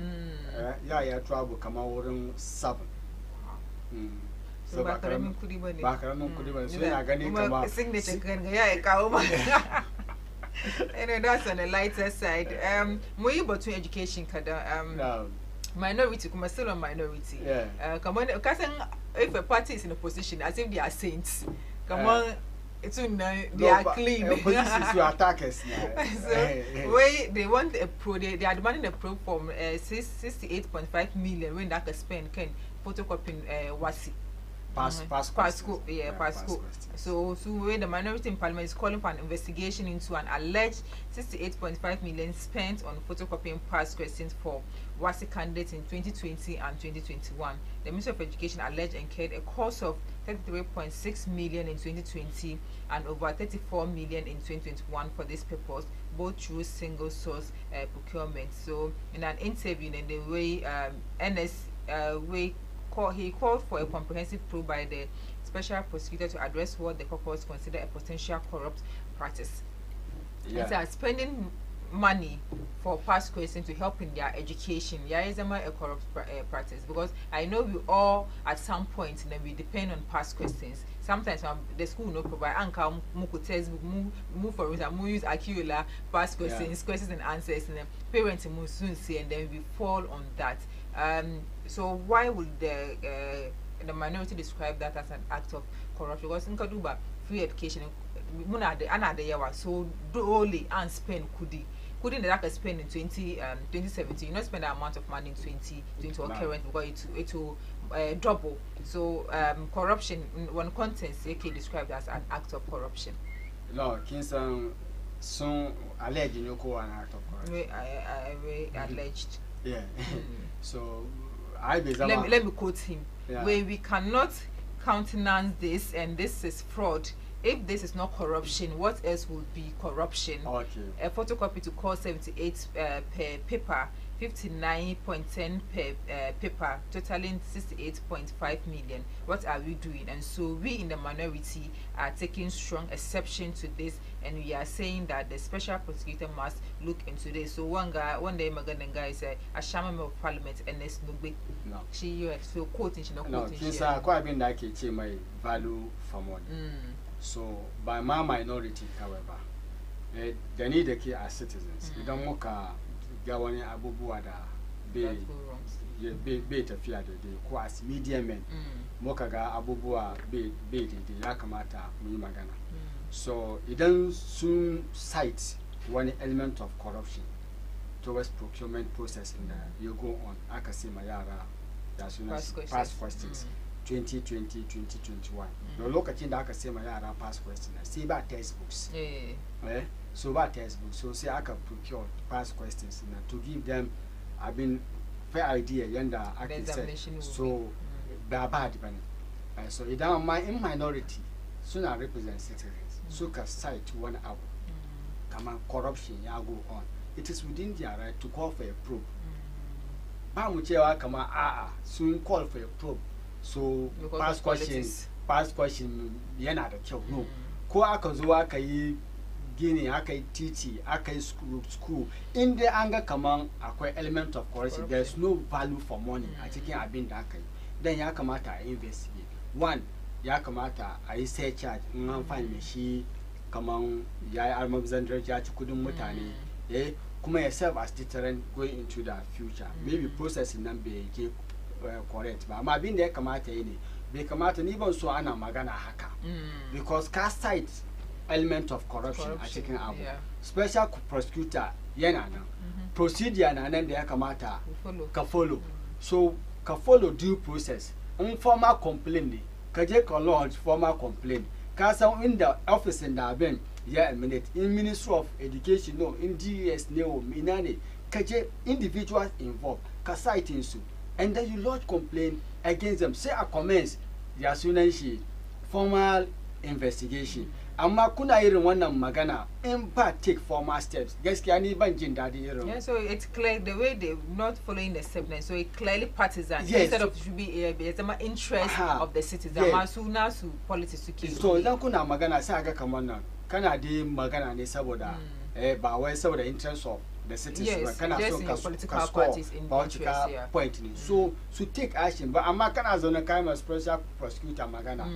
yayi atwabu kama wurin 7 so ba karamin kudi bane so yana gani kama signature kan ga yayi kawo ma anyway that's on the lighter side mu yi batun education kada minority kuma still on minority come on kasan if a party is in a position as if they are saints come on it's they are clean positions to attack us now so way they want a pro they are demanding a pro from 68.5 million when that can spend can photocopying wasi Pasco. So when the minority in parliament is calling for an investigation into an alleged 68.5 million spent on photocopying past questions for WASI candidates in 2020 and 2021. The Ministry of Education alleged incurred a cost of 33.6 million in 2020 and over 34 million in 2021 for this purpose, both through single source procurement. So in an interview in the way he called for a comprehensive probe by the special prosecutor to address what the caucus consider a potential corrupt practice. Spending money for past questions to help in their education. Yeah, is a corrupt practice, because I know we all at some point then we depend on past questions. Sometimes the school no provide anka muku textbook move for example use Aquila past questions, questions and answers, and then parents move soon see, and then we fall on that. So why would the minority describe that as an act of corruption? Because in Kaduba free education muna de another year so only and spend couldn't that spend in 2017, you not spend that amount of money in 2020 or current, because it will double. So corruption in one context AK described as an act of corruption. No, Kinsan soon alleged an act of corruption. I alleged. Yeah. So let me quote him. Where we cannot countenance this, and this is fraud. If this is not corruption, what else would be corruption? Okay. A photocopy to cost 78 per paper, 59.10 per paper, totaling 68.5 million. What are we doing? And so we in the minority are taking strong exception to this, and we are saying that the special prosecutor must look into this. So one day Magadan guy said a shaman of parliament, and there's no big. No. She so quoting, she not quoting. No, since I quite been like it, my value for money. So by my minority, however, they need the key as citizens. We don't mock Gawani Abubuada be to fear the quas media men. Mokaga Abubua be the Yakamata Mimagana. So it then soon cite one element of corruption towards procurement process in there. You go on Akasi Mayara, that's past questions. 2020, 2021. No look at the same past question. See about textbooks. So about textbooks. So say I can procure past questions to give them I've been fair idea yanda I can say. So bad so it down my in minority soon I represent citizens. So can cite one out. Come on, corruption ya go on. It is within their right to call for a probe. Bamuchewa kama soon call for a probe. So past question yana da kyau no ko aka zo aka yi gini aka yi titi aka yi school in dai an ga kaman akwai element of corruption, there's no value for money a cikin abin da aka yi, then ya kamata a investigate. One, ya kamata a yi surcharge in an find me shi kaman ya yi almabzandar ya ci kudin mutane kuma ya serve as deterrent going into the future. Maybe processing nan bai ke correct ba amma abin da ya kamata yi ne bai kamata ni ban so ana magana haka because cast site element of corruption a cikin abu. Special prosecutor yana nan procedure na nan da ya kamata ka follow. So ka follow due process. In formal complaint ne ka je ka lodge formal complaint ka san inda office da abin ya emanate in Ministry of Education no in DES ne o ina ne ka je individuals involved ka site insu, and then you lodge complaint against them. Say a commence their sunanshi formal investigation. Amma kuna irin wannan magana in ba take formal steps. Gaskiya ni ban jin dadi irin. Yeah, so it's clear the way they not following the steps, so it clearly partisan instead of should be a interest of the citizens. Amma su politics to keep. So idan kuna magana sai aga kamar nan kana dai magana ne saboda ba wai saboda interest of the citizens, yes, kind of political parties in political interest, point. So take action. But I'm not kind of kind of special prosecutor magana.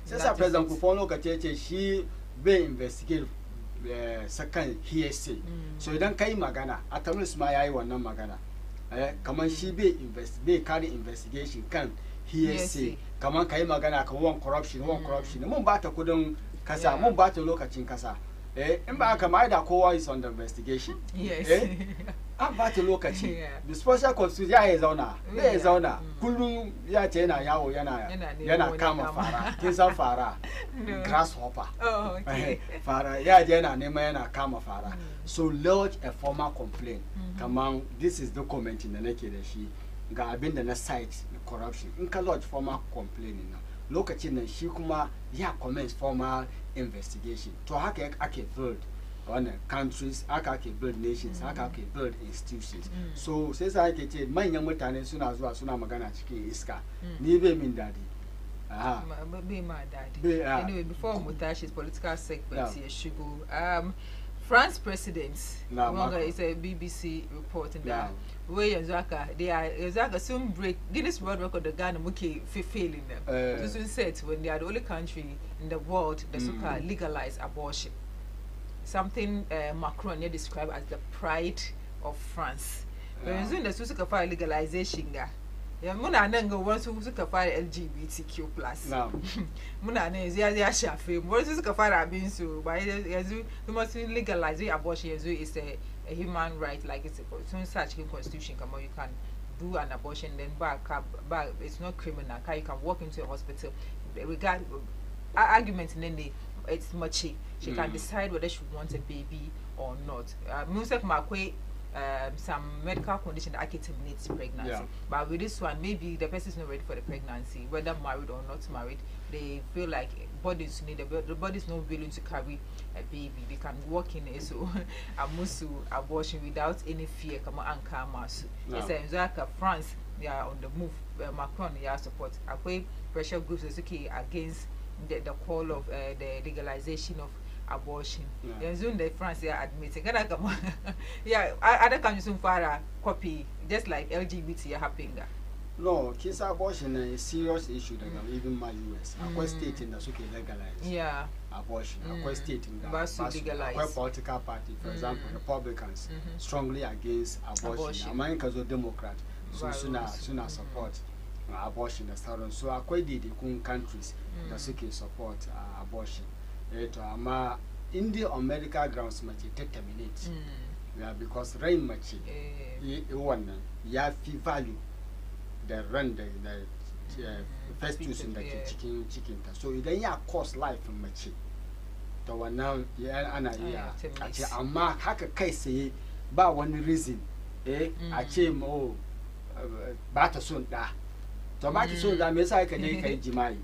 Since the president could follow Kacheche, she be investigate second hearsay. So you don't carry magana. At least my eye one magana. Come on, she be carry investigation can hearsay. Come on, carry magana. Come on, corruption. Mumbata couldn't kasa. Mumbata look at kasa. Imba kama ida kowa is on the investigation. Yes. About to look at you. The special constitution ya zauna. Be zauna. Kullu ya ce yana yawo yana kama fara. Kin san fara. Grasshopper. Oh, okay. Fara ya je yana nema yana kama fara. So lodge a formal complaint. Kaman this is documenting da nake da shi ga abin da na site corruption. In ka lodge formal complaint na lokacin nan shi kuma ya commence formal investigation. To haka ake build on countries, haka ake build nations, haka ake build institutions. So sai sai ake ce manyan mutane suna zuwa suna magana cikin iska. Ni bai min dadi. Bai ma dadi. Anyway, before Mutashi's political segment here, Shugo, France president. It's a BBC report in there. Where they are soon break Guinness World Record the Ghana failing them. This is said when they are the only country in the world that legalize abortion. Something Macron described as the pride of France. When you the Suzuka file legalization, Muna Nango wants to file LGBTQ plus. Muna Nezia Shafi, what is the fire being so by you must legalize abortion is a human right, like it's a such in constitution. Come on, you can do an abortion, then back it's not criminal. You can walk into a hospital. Regard argument in any it's muchy. She can decide whether she wants a baby or not. Music Marquay. Some medical condition that can terminate pregnancy, but with this one, maybe the person is not ready for the pregnancy, whether married or not married. They feel like the body is not willing to carry a baby. They can walk in a musu abortion without any fear. Come on, and come out. It's like France, they are on the move. Macron, they are support. Akwe pressure groups is okay against the call of the legalization of abortion. Soon the France they are admitting. Other countries soon far copy just like LGBT happening. No, kids abortion is a serious issue that even my US. Aqua state in the Suki legalize abortion. Aqua state in the legalize. Political party, for example, Republicans strongly against abortion. Americans are Democrat, so sooner support abortion as so Aqua did the countries that Suki support abortion. In the on medical grounds much terminate. Because rain much one fee value the run the first use in the chicken. So then you cost life from much. The one now ama haka kai say ba one reason I came bata soon da. So back so that means I can jimai.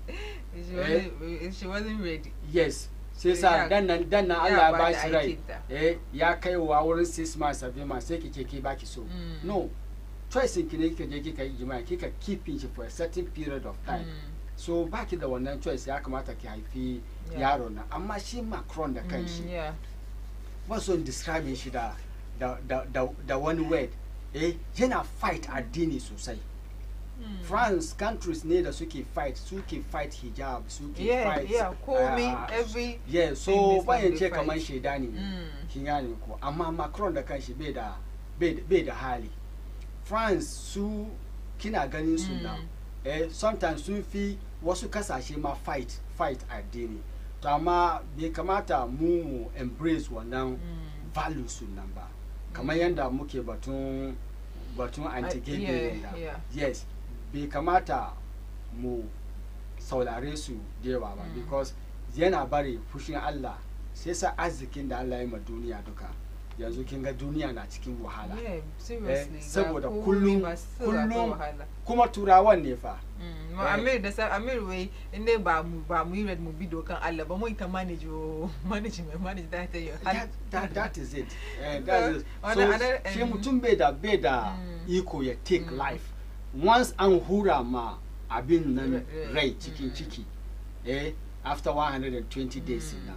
She wasn't ready. Yes. Says then Allah buys right. Ya kai wa wurin 6 months 7 months sai kike baki so. No. Choice in kike kai jima kika keep it for a certain period of time. So back in the one choice ya kamata ki haifi yaro na amma shi Macron da kanshi. What's on describing shi da the one word yana fight addini sosai. France countries need a suki fight hijab, suki fight every so why you check man she dani kingani ko amma Macron da kanshi bai da hali. France su kina ganin su now sometimes sun fi wasu kasashe ma fight addini to amma bai kamata mu embrace wannan values su nan ba kamar yanda muke batun anti-gay yes bai kamata mu saurare su da yawa ba because yana bari fushin Allah sai sa arzikin da Allah ya ma duniya duka yanzu kin ga duniya na cikin wahala saboda kullum kuma turawan ne fa Amir wai inda ba mu red mu bido kan Allah ba mu ita manage that is it so shi mutum bai da iko ya take life once an hura ma abin nan rai cikin ciki after 120 days now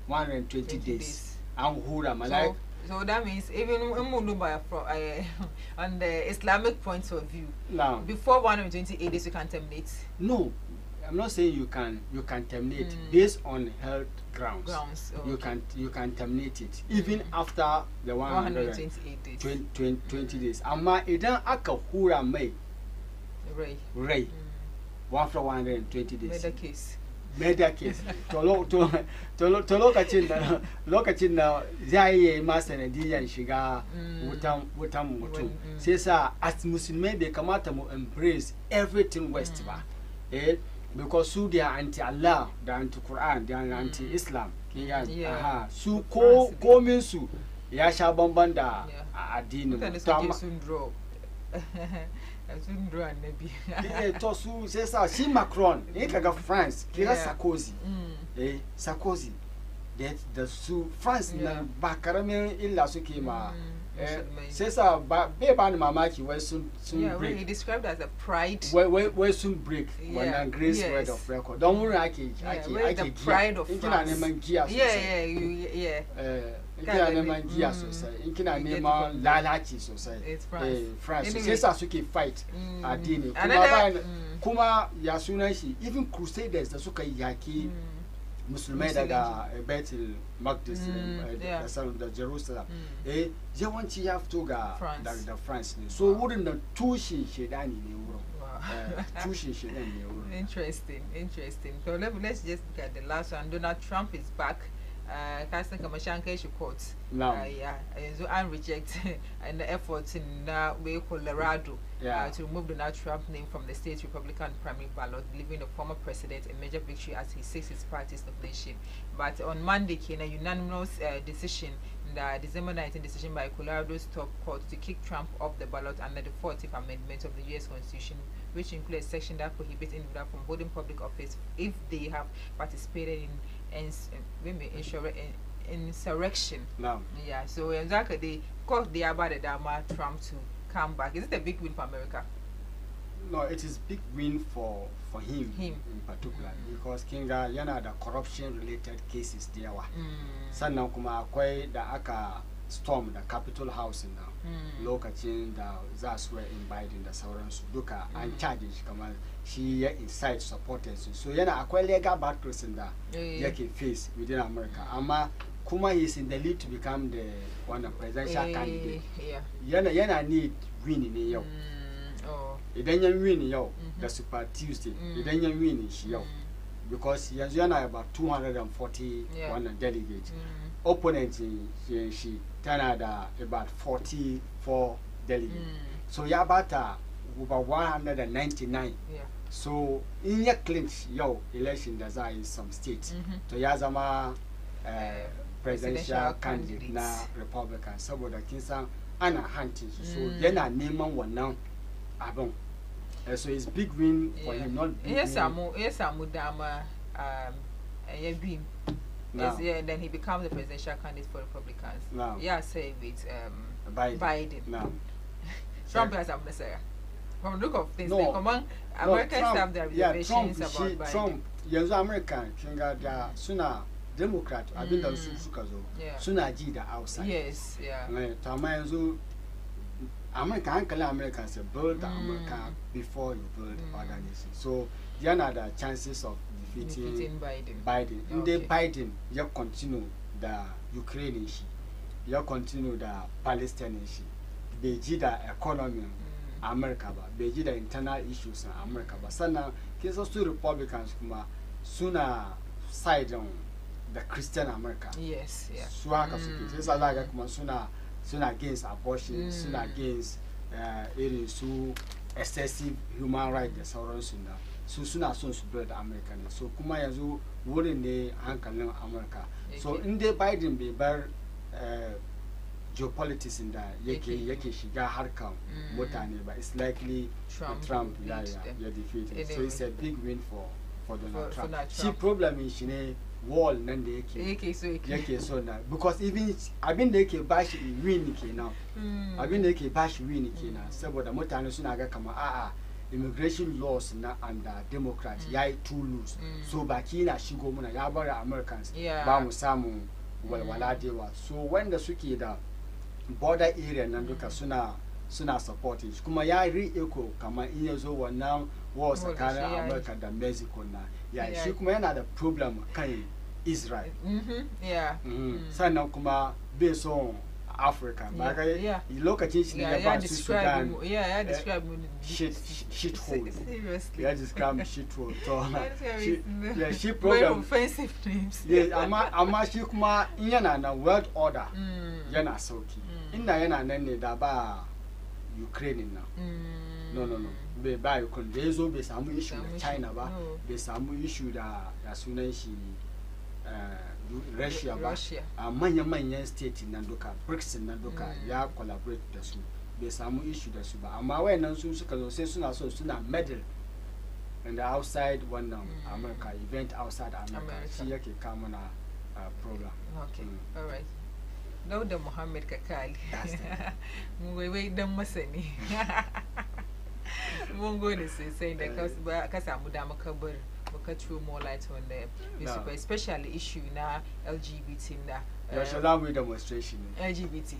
120 days an hura ma like so that means even on the Islamic point of view, before 128 days you can terminate. No, I'm not saying you can terminate based on health grounds. Okay. You can terminate it even after the 128 days. 20 days. Amma idan aka hura mai rai after 120 days. Meda case to lokacin da zai yi masa nadiyan shiga wutan mutum sai sa as musulmai bai kamata mu embrace everything west ba because su they are anti Allah da anti Quran da anti Islam su komin su ya sha bamban da addinin to su sai sa shi Macron kaga France kira Sarkozy da su France na ba karamin illa suke ma Says baby and mamaki were soon break. He described as a pride. Where soon break when a grace word of record. Don't worry, I can the pride of France. Yeah. It's France. Says as we fight Adini. Kuma Yasunashi, even Crusaders, the Suka Yaki. Muslims that are Betel Magdis, the Jerusalem. They want to have to go the France. So wouldn't the two she done in Interesting. So let's just look at the last one. Donald Trump is back. Casting Kamashanka quotes. So I reject and the efforts in way Colorado to remove Donald Trump's name from the state's Republican primary ballot, leaving the former president a major victory as he seeks his party's nomination. But on Monday, came a unanimous decision, the December 19 decision by Colorado's top court to kick Trump off the ballot under the 40th Amendment of the U.S. Constitution, which includes a section that prohibits individuals from holding public office if they have participated in insurrection. Yeah, so exactly they called the about the Dama Trump to come back. Is it a big win for America? No, it is big win for him in particular because Kinga yana the corruption related cases there were. Sannan kuma akwai da aka storm the Capitol House now. Lokacin da za su in Biden da sauransu duka an charge shi kamar shi ya incite supporters. So yana akwai legal battles in da yake face within America. Amma kuma he is in the lead to become the one presidential candidate. Yana need win ne yau. Idan yan win yau the Super Tuesday idan yan win shi yau because yanzu yana about 241 delegates. Opponent she tana da about 44 delegates. So ya bata over 199. So in ya clinch yau election da za in some states to ya zama presidential candidate na Republican saboda kin san ana hunting so yana neman wannan abin. So it's big win for him, not big win. Yes, Dama win. Then he becomes the presidential candidate for Republicans. Say with Biden. Trump has amnesia. From the look of things, Americans have their reservations about Biden. Trump, yes, American, sooner Democrat, I've been done sooner the outside. Yes, Americans build America before you build other nations. So there are the chances of defeating Biden. In the Biden, you continue the Ukraine issue, you continue the Palestinian issue, Beijing the economy, America, Beijing the internal issues in America. But sana cases to Republicans kuma sooner side on the Christian America. Yes, So haka suke. Sai salaga kuma sooner against abortion, soon against excessive human rights, the sauransu na. So soon as soon to build American. So kuma yanzu wurin ne hankalin America. So in the Biden bai bar geopolitics in da yake shiga harkan mutane ba, it's likely Trump ya defeated. So it's a big win for Donald Trump. She problem is she ne wall nan da yake so na because even abin da yake bashi win kenan abin da yake bashi win kenan saboda mutane suna ga kamar immigration laws na and Democrat yayi too loose so baki na shigo muna ya bar Americans ba mu samu walwala dewa so wanda suke da border area nan duka suna supporting kuma ya re-echo kamar in yazo wannan war tsakanin America da Mexico na shi kuma yana da problem kan Israel. Sannan kuma bai son Africa. Ba ga lokacin shi ne ba su Sudan. Describe shit hole. Seriously. Describe shit hole. She problem. Very offensive names. Amma shi kuma in yana na world order yana sauki. Inda yana nan ne da ba Ukraine na. No. Bai Ukraine. Da yazo bai samu issue da China ba. Bai samu issue da sunan shi Russia ba. Manyan state nan duka, BRICS nan duka ya collaborate da su. Bai samu issue da su ba. Amma wayannan su suka zo sai suna medal in the outside wannan America event outside America. Shi yake kawo mana program. Okay. All right. Dauda Muhammad Kakali. Wai dan masani. Mun gode sai da ka samu dama ka bar muka throw more light on the especially issue na LGBT na. Yes, allow me demonstration. LGBT.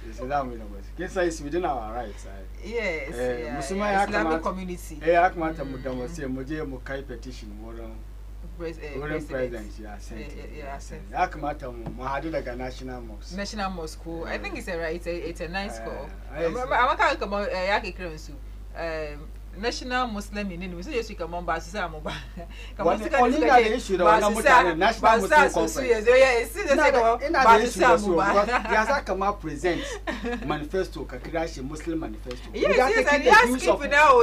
Yes, allow me demonstration. Yes, it's within our rights. Yes. Islamic community. Akamata mu demonstrate mu je mu kai petition wurin president. Yes. Akamata mu hadu daga National Mosque. National Mosque. I think it's a nice call. Amaka come yake kiran su. National Muslim Union, we say yes, we come on, but Sam, only the issue of National Muslim Conference. Yes, I come up present manifesto, Kakirashi Muslim manifesto. Yes, and yes, keep it now.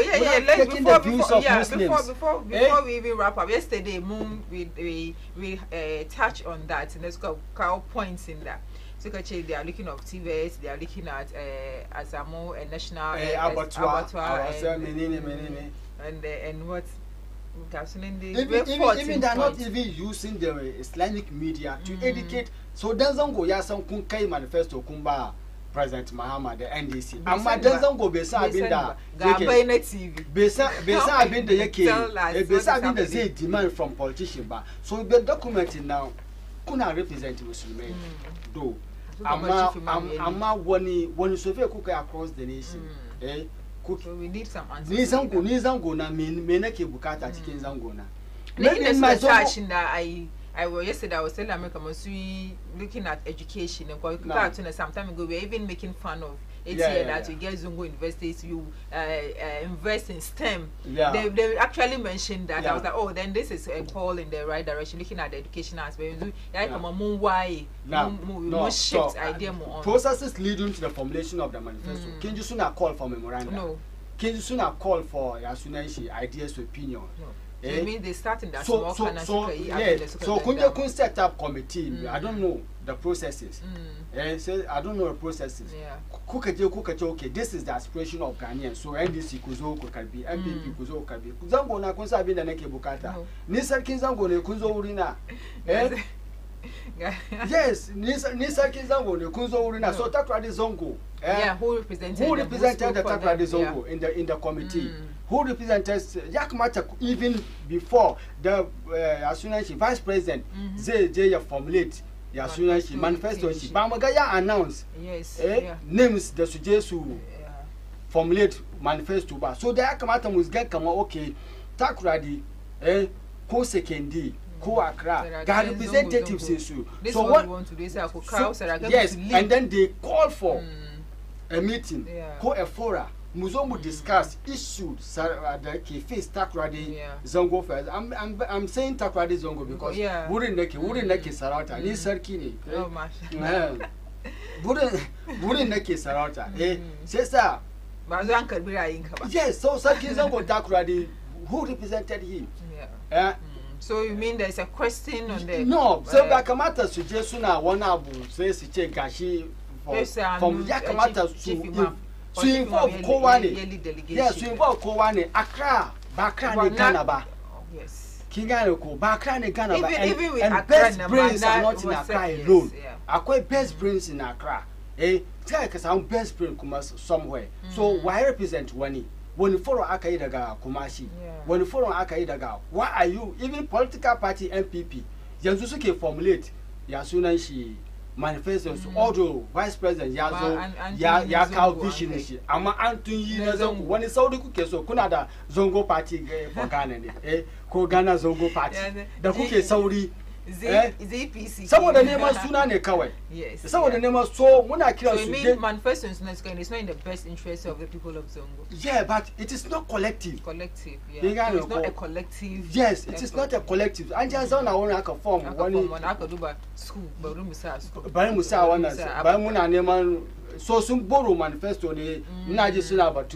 Before we even wrap up, yesterday, we touched on that, and there's got points in that. So they are looking at TVS, they are looking at Asamo, a national abattoir, and what? Even they are not even using the Islamic media to educate. So Denzango Yasan Kunkai manifesto Kumba President Mahama the NDC. Amma Denzango Besa Abinda TV. Besa Abinda Yake Besa Abinda Zay demand from politicians. So the documenting now Kuna represent Muslim do. Amma when Sophia cook across the nation. So we need some answers. Nizango na menake bukata cikin zango na. Maybe in my church that I was yesterday I was telling America looking at education and some time ago we were even making fun of that you get Zongo universities, you invest in STEM. They actually mentioned that. I was like, oh, then this is a call in the right direction, looking at the education aspect. Shift idea more on. Processes leading to the formulation of the manifesto. Can you sooner call for memorandum? No. Can you sooner call for ideas to opinion? No. So you mean they start in that small so can set up committee. I don't know the processes. I don't know the processes. Okay, this is the aspiration of Ghanaians. So NDC kuzo could be, MPP kuzo could be. Zango na kunsa bin da nake bukata. Ni sarkin zango ne kunzo wurina. Yes, ni sarkin zango ne kunzo wurina. So Takrady Zongo. Who represented the Takrady Zongo in the committee? Who represented Yakmata even before the Vice President Zay formulate the manifesto. Bamagaya announced names the suggest to formulate manifesto. So the Yakamata must get okay. Takrady, ko Sekendi, ko Accra, got representatives issue. So what we want to do is yes, and then they call for a meeting, ko a fora. Muzomu discuss issues that face Takrady Zongo first. I'm saying Takrady Zongo because wouldn't neki Sarauta. Ni sarki ne. Wouldn't neki Sarauta. Sister. Yes, so sarki Zongo Takrady, who represented him? So you mean there's a question on the no, so Yakamata suggests sooner one abu says Gashi from Yakamata to involve Kowane. Yes, to involve Kowane. Accra, Bakra, and Ghana. Yes. Kingano, Bakra, and Ghana. And best brains are not in Accra alone. Acquire best brains in Accra. Because our best brain comes somewhere. So why represent one? When you follow Akaidaga, Kumashi, when you follow Akaidaga, why are you even political party MPP? Yanzusuke formulate Yasunashi. Manifestos, although Vice President Yazo Yakao Vision, Ama Antony Zongo, when it's all the cookies, so Kunada Zongo Party for Ghana, Ko Ghana Zongo Party, the cookie Saudi. ZPC. Some of the name of Sunane Kawe. Yes. Some of the name of so when I kill you mean manifestos it's not in the best interest of the people of Zongo. Yeah, but it is not collective. Collective, yeah. It's not a collective. Yes, it is not a collective. And just on our own form. One I could do by school, but Musa school. Musa one Muna Neman so some borrow manifesto ne Najisuna but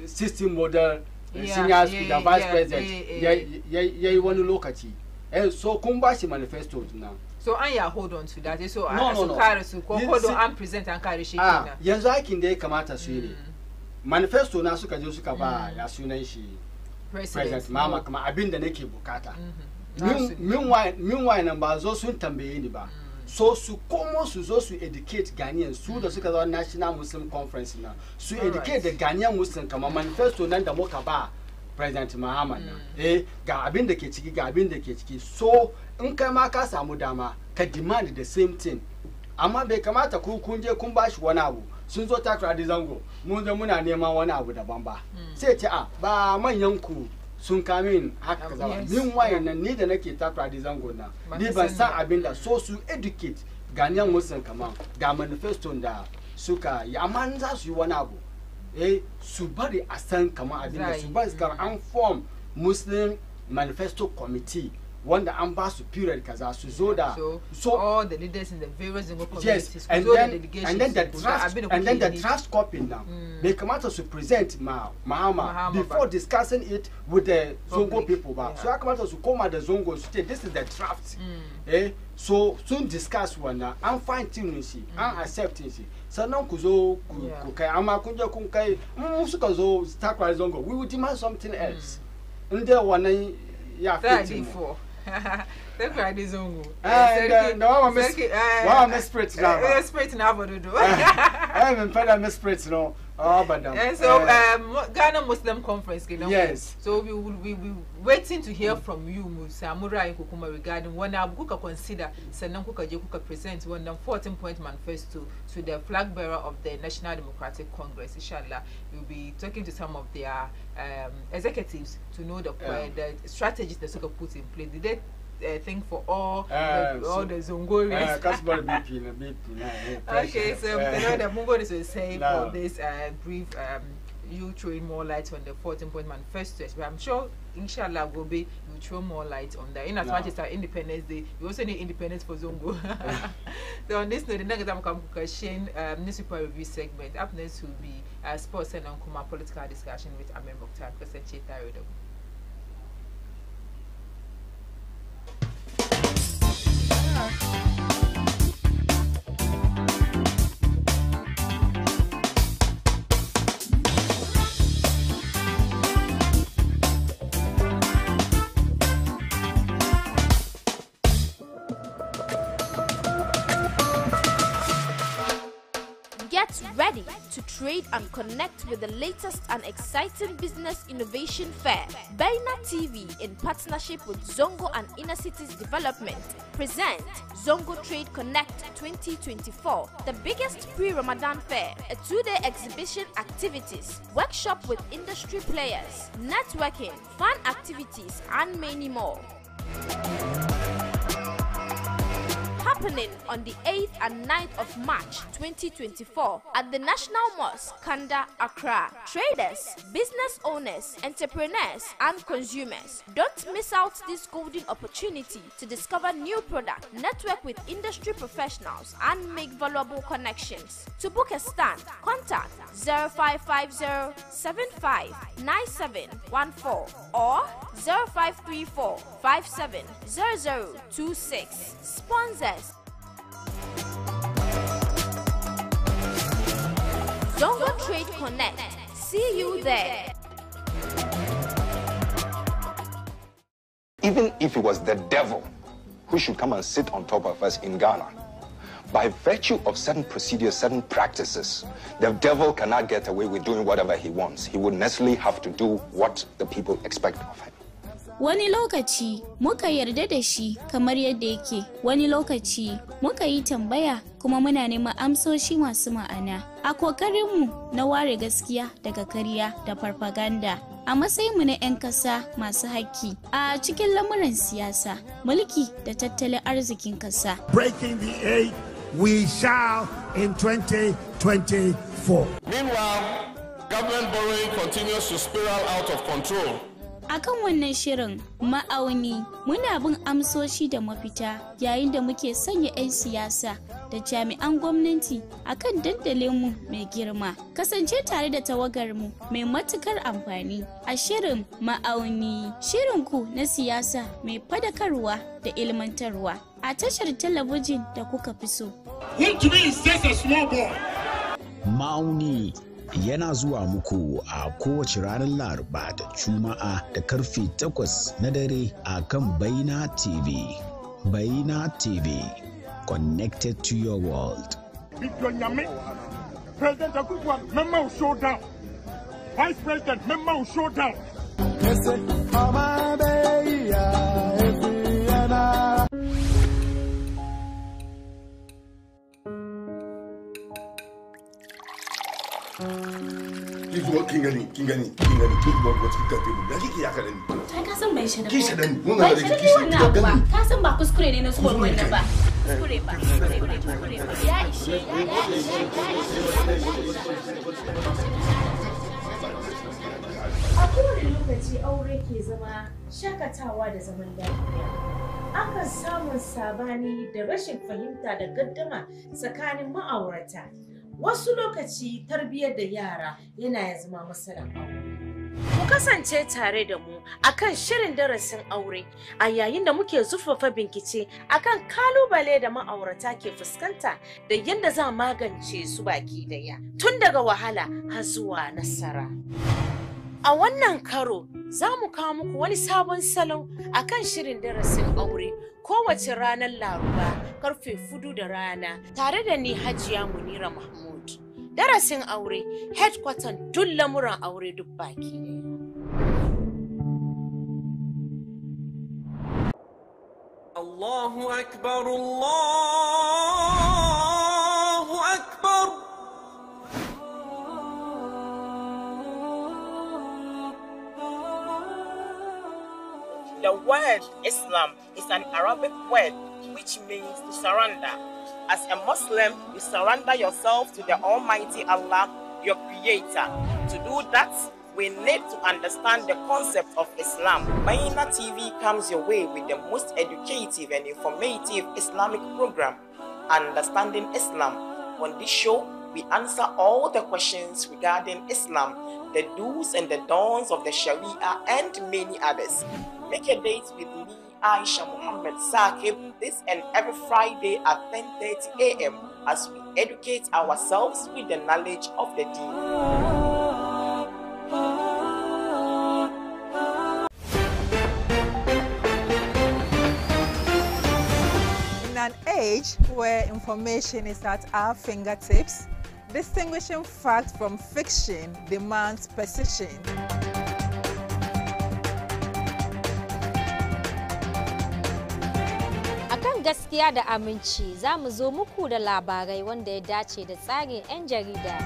system model seniors the vice president. Yeah, want to look at you. So Kumbashi manifesto now. So I hold on to that. So no. Hold on and present and carry shaking. Yes, I can they come out as manifesto na suka je suka ba ya sunan shi president mama kama abin da nake bukata. Meanwhile nan ba zo sun tambaye ni ba. so su komo su zo su educate Ghanaians su da suka zo National Muslim Conference na su educate the Ghanaian Muslim kama manifesto nan da muka ba President Mahama na ga abin da ke ciki ga abin da ke ciki so in kai ma ka samu dama ka demand the same thing amma bai kamata ku kun je kun bashi wani abu sun zo takara da zango mun zo muna neman wani abu daban ba sai ce a ba manyan ku sun kamin haka kaza ba min wayan nan ni da nake takara da zango na ni ban san abin da so su educate Ghanaian Muslim kaman ga manifesto da suka yi amma za su yi wani abu su bari a san kaman abin da su bari an form Muslim Manifesto Committee wanda an ba su period kaza su zo da so all the leaders in the various communities yes and then the draft copy now they come out to present Mahama before discussing it with the Zongo people back so I come out to come at the Zongo state this is the draft so soon discuss one and fine tuning she and accepting she sannan ku zo ku kai amma kun je kun kai suka zo start by Zongo we will demand something else inda wannan ya fit for Thank you, Zongo. No, I'm spirit now. Spirit now, but do. I'm in Pada spirit no. Oh, but and so Ghana Muslim Conference, yes. So we will be waiting to hear from you, Samura and Kukuma, regarding when Abuka consider Sanankuka Jekuka present 14-point manifesto to the flag bearer of the National Democratic Congress. Inshallah, we'll be talking to some of their executives to know the strategies that Suka put in place. Did they think for all the Zongorians? Okay, so the Lord that Mungo is saying for this brief, you throwing more light on the 14-point manifesto. But I'm sure, inshallah, will throw more light on that. In as much as our Independence Day, we also need independence for Zongo. So on this note, the next time we Shane newspaper review segment. Up next will be sports and Nkuma political discussion with Amen Mokhtar. Get ready to trade and connect with the latest and exciting business innovation fair. Baina TV, in partnership with Zongo and Inner Cities Development, present Zongo Trade Connect 2024, the biggest pre-Ramadan fair, a 2-day exhibition activities, workshop with industry players, networking, fun activities, and many more. Happening on the 8th and 9th of March 2024 at the National Mosque, Kanda, Accra. Traders, business owners, entrepreneurs, and consumers, don't miss out this golden opportunity to discover new product, network with industry professionals, and make valuable connections. To book a stand, contact 0550-759714 or 0534-570026. Sponsors: Zongo Trade Connect. See you there. Even if it was the devil who should come and sit on top of us in Ghana, by virtue of certain procedures, certain practices, the devil cannot get away with doing whatever he wants. He would necessarily have to do what the people expect of him. Wani lokaci muka yarda da shi kamar yadda yake, wani lokaci muka yi tambaya kuma muna neman amsoshi masu ma'ana. A kokarinmu na ware gaskiya daga ƙarya da farfaganda. A matsayinmu na 'yan ƙasa masu haƙƙi a cikin lamuran siyasa, mulki da tattalin arzikin ƙasa. Breaking the 8 we shall in 2024. Meanwhile, government borrowing continues to spiral out of control. Akan wannan shirin ma'auni muna bin amsoshi da mafita yayin da muke sanya 'yan siyasa da jami'an gwamnati akan dandalinmu mai girma. Kasance tare da tawagarmu mai matukar amfani a shirin ma'auni, shirinku na siyasa mai fadakarwa da ilmantarwa a tashar talabijin da kuka fi so. Ma'auni yana zuwa muku a kowace ranar Laraba da Juma'a da karfe 8 na dare a kan Baina TV. Baina TV, connected to your world. President Akufo, member will show down. Vice President, member will show down. Kingani, football what's the table. Lagi ki yakala ni. Sai ka san bai shada. Ki shada ni. Mun Bai ga shada ki ni wannan abu ba. shada. Ka san ba kuskure ne na su wannan ba. Kuskure ba. Ya ishe. A kowane lokaci aure ke zama shakatawa da zaman lafiya. Akan samun sabani da rashin fahimta da gaddama tsakanin ma'aurata. Wasu lokaci tarbiyyar da yara yana ya zama matsalar aure. Ku kasance tare da mu akan shirin darasin aure a yayin da muke zurfafa bincike akan kalubale da ma'aurata ke fuskanta da yadda za magance su baki daya tun daga wahala har zuwa nasara. A wannan karo za mu kawo muku wani sabon salon akan shirin darasin aure kowace ranar Laraba karfe 4 da rana tare da ni Hajiya Munira Mahmud. Darasin aure headquarter duk lamuran aure duk baki ɗaya. Allahu Akbar, Allahu Akbar. The word Islam is an Arabic word which means to surrender. As a Muslim, you surrender yourself to the Almighty Allah, your Creator. To do that, we need to understand the concept of Islam. Maina TV comes your way with the most educative and informative Islamic program, Understanding Islam. On this show, we answer all the questions regarding Islam, the do's and the don'ts of the Sharia, and many others. Make a date with me, Aisha Muhammad Saqib, this and every Friday at 10:30 a.m. as we educate ourselves with the knowledge of the deen. In an age where information is at our fingertips, distinguishing fact from fiction demands precision. Akan gaskiya da aminci za mu zo muku da labarai wanda ya dace da tsarin 'yan jarida.